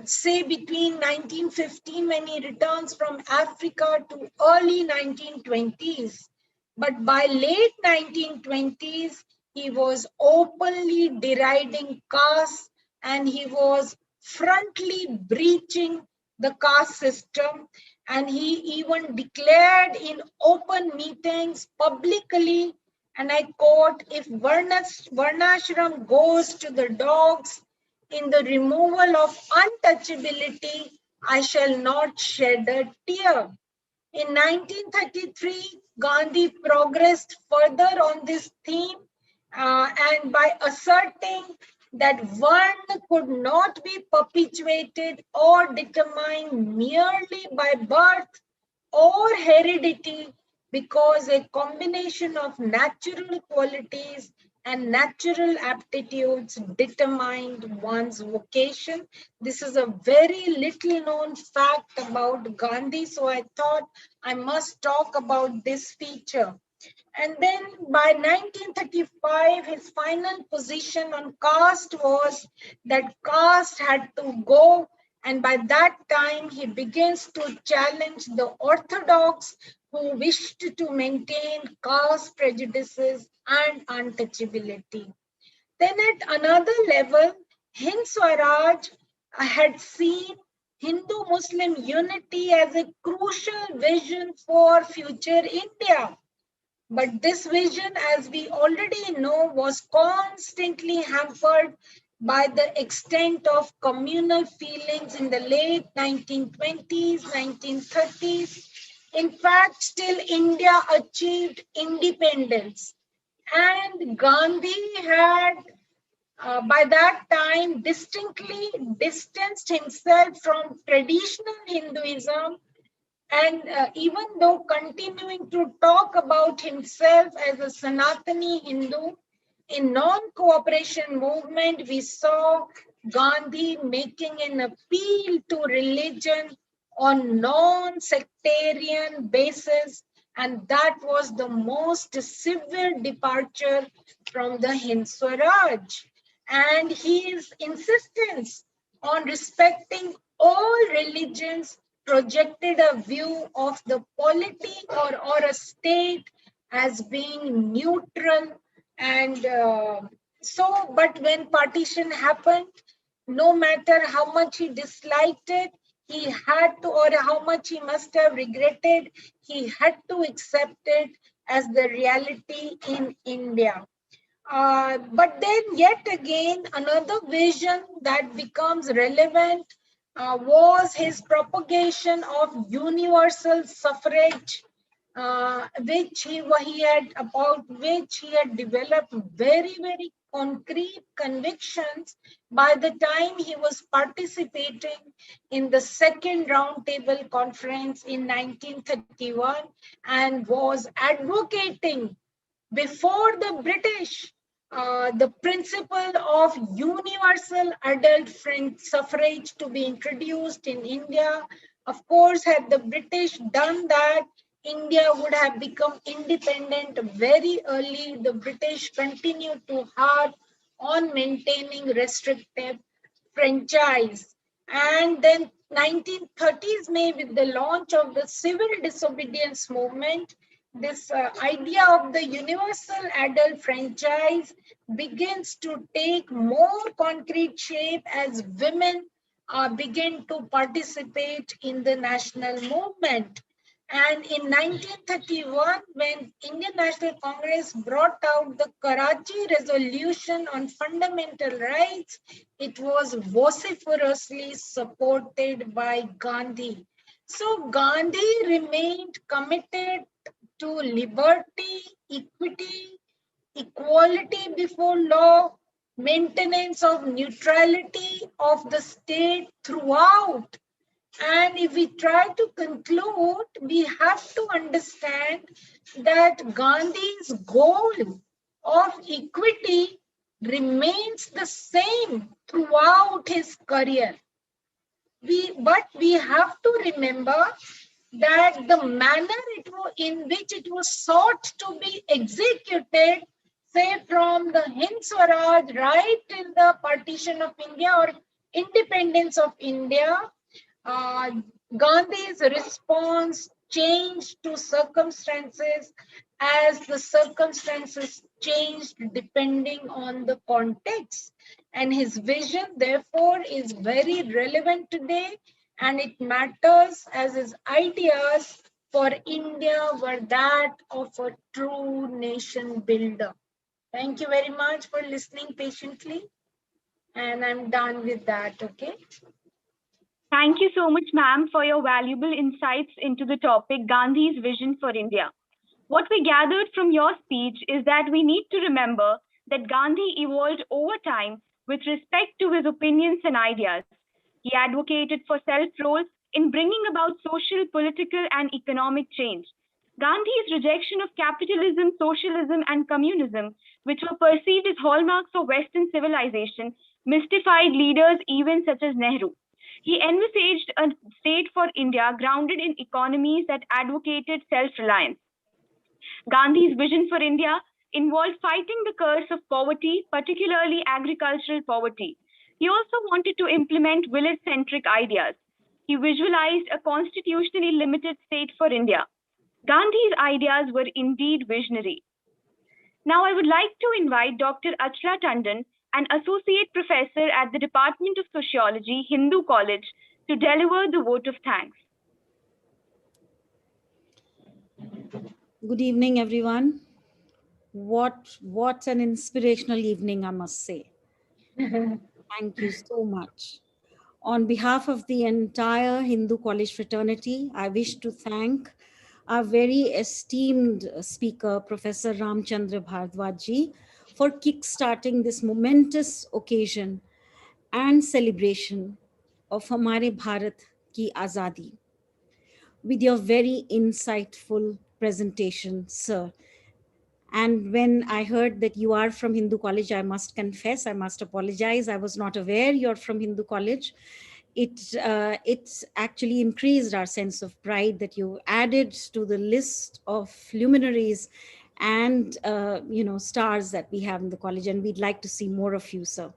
say between 1915 when he returns from Africa to early 1920s. But by late 1920s, he was openly deriding caste, and he was frontally breaching the caste system. And he even declared in open meetings publicly, and I quote, if Varnashram goes to the dogs in the removal of untouchability, I shall not shed a tear. In 1933, Gandhi progressed further on this theme, and by asserting that one could not be perpetuated or determined merely by birth or heredity, because a combination of natural qualities and natural aptitudes determined one's vocation. This is a very little known fact about Gandhi, so I thought I must talk about this feature. And then by 1935, his final position on caste was that caste had to go. And by that time, he begins to challenge the orthodox who wished to maintain caste prejudices and untouchability. Then at another level, Hind Swaraj had seen Hindu-Muslim unity as a crucial vision for future India. But this vision, as we already know, was constantly hampered by the extent of communal feelings in the late 1920s, 1930s. In fact, still India achieved independence. And Gandhi had by that time distinctly distanced himself from traditional Hinduism, and even though continuing to talk about himself as a Sanatani Hindu, in non-cooperation movement, we saw Gandhi making an appeal to religion on non-sectarian basis, and that was the most severe departure from the Hind Swaraj. And his insistence on respecting all religions projected a view of the polity or a state as being neutral. And but when partition happened, no matter how much he disliked it, he had to, or how much he must have regretted, he had to accept it as the reality in India. But then yet again, another vision that becomes relevant was his propagation of universal suffrage, which he had developed very, very concrete convictions by the time he was participating in the second roundtable conference in 1931 and was advocating before the British the principle of universal adult suffrage to be introduced in India. Of course, had the British done that, India would have become independent very early. The British continued to harp on maintaining restrictive franchise. And then 1930s May, with the launch of the civil disobedience movement, this idea of the universal adult franchise begins to take more concrete shape as women begin to participate in the national movement. And in 1931, when Indian National Congress brought out the Karachi Resolution on Fundamental Rights, it was vociferously supported by Gandhi. So Gandhi remained committed to liberty, equity, equality before law, maintenance of neutrality of the state throughout. And if we try to conclude, we have to understand that Gandhi's goal of equity remains the same throughout his career. But we have to remember that the manner in which it was sought to be executed, say from the Hind Swaraj right till the partition of India or independence of India, uh, Gandhi's response changed to circumstances as the circumstances changed depending on the context. And his vision, therefore, is very relevant today, and it matters as his ideas for India were that of a true nation builder. Thank you very much for listening patiently. And I'm done with that, okay? Thank you so much, ma'am, for your valuable insights into the topic Gandhi's vision for India. What we gathered from your speech is that we need to remember that Gandhi evolved over time with respect to his opinions and ideas. He advocated for self-rule in bringing about social, political, and economic change. Gandhi's rejection of capitalism, socialism, and communism, which were perceived as hallmarks of Western civilization, mystified leaders even such as Nehru. He envisaged a state for India grounded in economies that advocated self-reliance. Gandhi's vision for India involved fighting the curse of poverty, particularly agricultural poverty. He also wanted to implement village-centric ideas. He visualized a constitutionally limited state for India. Gandhi's ideas were indeed visionary. Now I would like to invite Dr. Achra Tandon, an associate professor at the Department of Sociology, Hindu College, to deliver the vote of thanks. Good evening, everyone. What an inspirational evening, I must say. Thank you so much. On behalf of the entire Hindu College fraternity, I wish to thank our very esteemed speaker, Professor Ramchandra Bhardwaj ji, for kickstarting this momentous occasion and celebration of Hamare Bharat Ki Azadi with your very insightful presentation, sir. And when I heard that you are from Hindu College, I must confess, I must apologize. I was not aware you're from Hindu College. It's actually increased our sense of pride that you added to the list of luminaries and stars that we have in the college, and we'd like to see more of you, sir.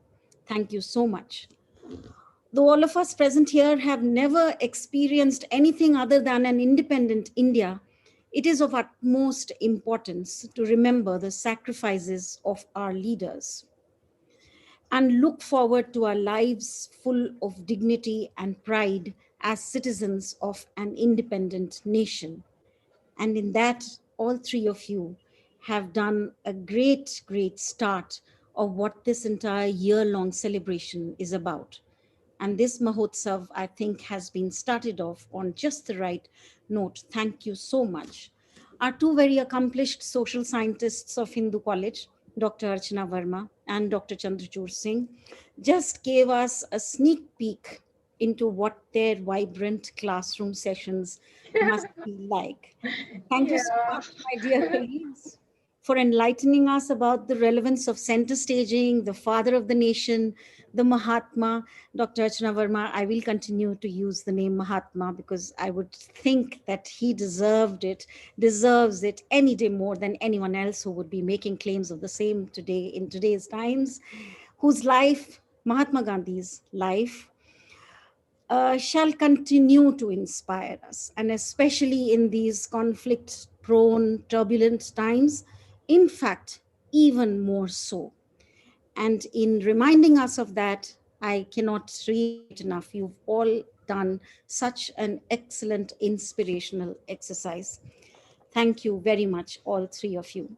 Thank you so much. Though all of us present here have never experienced anything other than an independent India, it is of utmost importance to remember the sacrifices of our leaders and look forward to our lives full of dignity and pride as citizens of an independent nation. And in that, all three of you have done a great, great start of what this entire year-long celebration is about. And this Mahotsav, I think, has been started off on just the right note. Thank you so much. Our two very accomplished social scientists of Hindu College, Dr. Archana Verma and Dr. Chandrachur Singh, just gave us a sneak peek into what their vibrant classroom sessions must be like. Thank you so Yeah. much, my dear colleagues, for enlightening us about the relevance of center staging, the father of the nation, the Mahatma. Dr. Archana Verma, I will continue to use the name Mahatma because I would think that he deserves it any day more than anyone else who would be making claims of the same today in today's times, whose life, Mahatma Gandhi's life, shall continue to inspire us, and especially in these conflict prone, turbulent times, in fact, even more so. And in reminding us of that, I cannot reiterate enough. You've all done such an excellent inspirational exercise. Thank you very much, all three of you.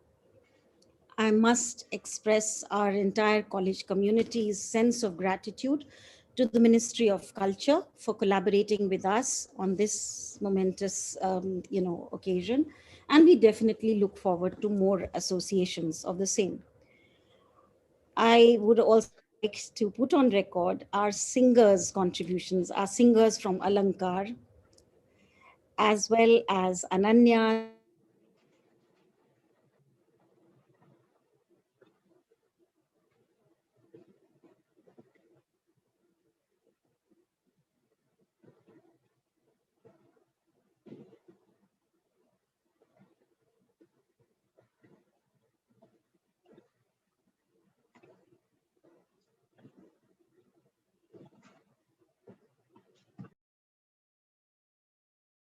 I must express our entire college community's sense of gratitude to the Ministry of Culture for collaborating with us on this momentous, occasion. And we definitely look forward to more associations of the same. I would also like to put on record our singers' contributions, our singers from Alankar, as well as Ananya,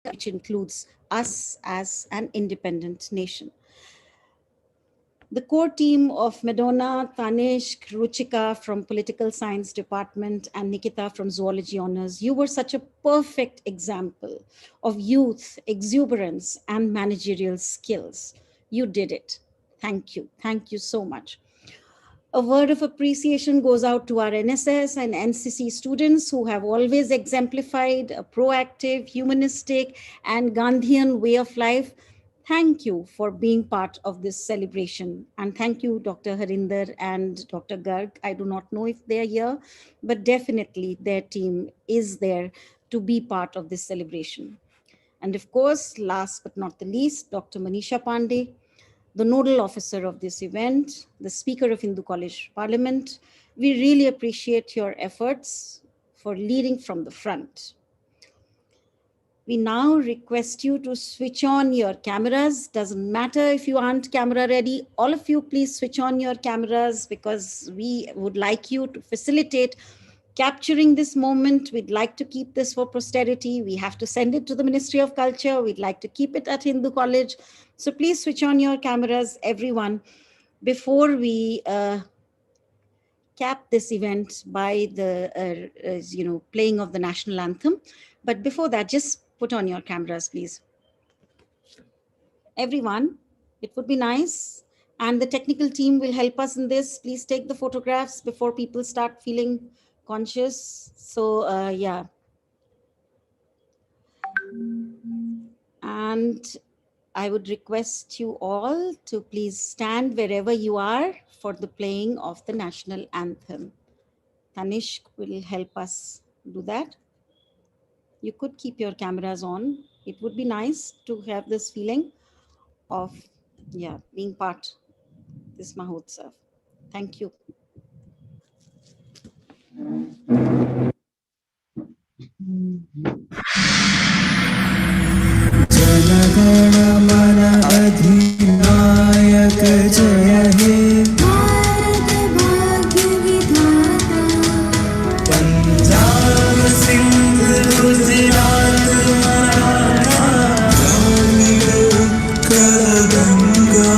Deepika, Priyanka, which includes us as an independent nation. The core team of Madonna, Tanishq, Ruchika from Political Science Department, and Nikita from Zoology Honors, you were such a perfect example of youth, exuberance, and managerial skills. You did it. Thank you. Thank you so much. A word of appreciation goes out to our NSS and NCC students who have always exemplified a proactive, humanistic, and Gandhian way of life. Thank you for being part of this celebration. And thank you, Dr. Harinder and Dr. Garg. I do not know if they're here, but definitely their team is there to be part of this celebration. And of course, last but not the least, Dr. Manisha Pandey, the nodal officer of this event, the Speaker of Hindu College Parliament. We really appreciate your efforts for leading from the front. We now request you to switch on your cameras. Doesn't matter if you aren't camera ready. All of you, please switch on your cameras because we would like you to facilitate capturing this moment. We'd like to keep this for posterity. We have to send it to the Ministry of Culture. We'd like to keep it at Hindu College. So please switch on your cameras, everyone, before we cap this event by the playing of the national anthem. But before that, just put on your cameras, please. Everyone, it would be nice. And the technical team will help us in this. Please take the photographs before people start feeling conscious. So yeah. And I would request you all to please stand wherever you are for the playing of the national anthem. Tanishq will help us do that. You could keep your cameras on. It would be nice to have this feeling of, yeah, being part of this Mahotsav. Thank you. Jana Gana Mana अधिनायक जय हे भारत भाग्य विधाता पंजाब सिंध गुजरात मराठा द्राविड़ उत्कल गंगा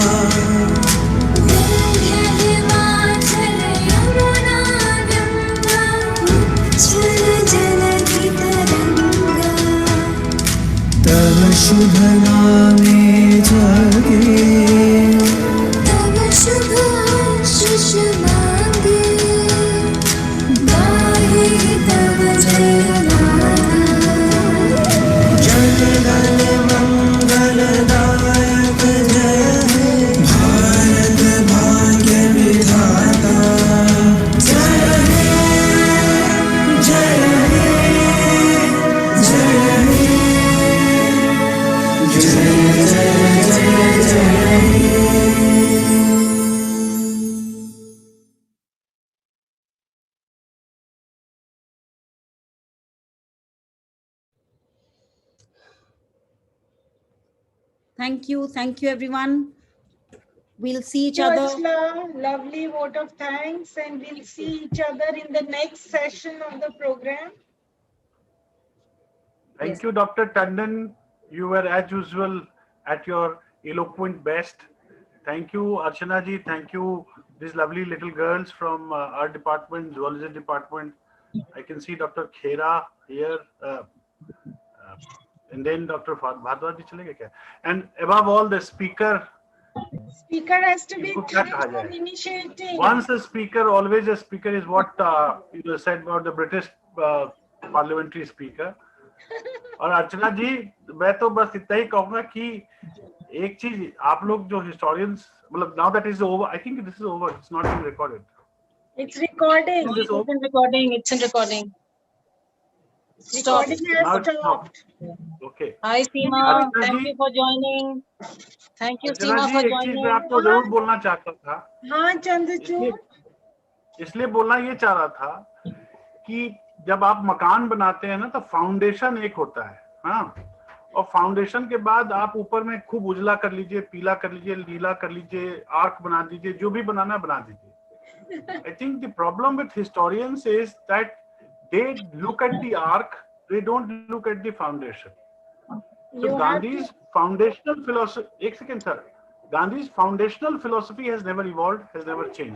विंध्य हिमाचल यमुना गंगा उच्छल जलधि तरंगा तव शुभ नामे जागे तव शुभ आशीष मांगे गाहे तव जय गाथा जनगण मंगलदायक जय हे भारत भाग्य विधाता जय हे जय हे जय हे Thank you, everyone. We'll see each Thank you, other. Archana. Lovely vote of thanks, and we'll see each other in the next session of the program. Thank you, Dr. Tandon. You were, as usual, at your eloquent best. Thank you, Archana ji. Thank you, these lovely little girls from our department, zoology department. I can see Dr. Khera here, and then Dr. Bhardwaj ji chale gaye kya? And above all, the speaker. Speaker has to be इनको क्या thanked कहा for जाए? initiating. Once a speaker, always a speaker is what you said about the British parliamentary speaker. और अर्चना जी, मैं तो बस इतना ही कहूँगा कि एक चीज आप लोग जो historians, मतलब now that is over, I think this is over. It's not being recorded. It's recording. Is this over? It's in recording. It's in recording. Stop. Recording Now has it's stopped. Okay. Hi, Seema. Archana Thank ji, you for joining. Thank you, Archana Seema, ji, for एक चीज मैं joining. आपको जरूर बोलना चाहता था. हाँ चंद्रचूड़. इसलिए बोलना ये चाह रहा था कि जब आप मकान बनाते हैं ना तो फाउंडेशन एक होता है, हाँ, और फाउंडेशन के बाद आप ऊपर में खूब उजला कर लीजिए, पीला कर लीजिए, नीला कर लीजिए, आर्क बना दीजिए, जो भी बनाना है बना दीजिए. I think the problem with historians is that they look at the arc, they don't look at the foundation. So Gandhi's foundational philosophy, एक second sir, Gandhi's foundational philosophy has never evolved, has never changed.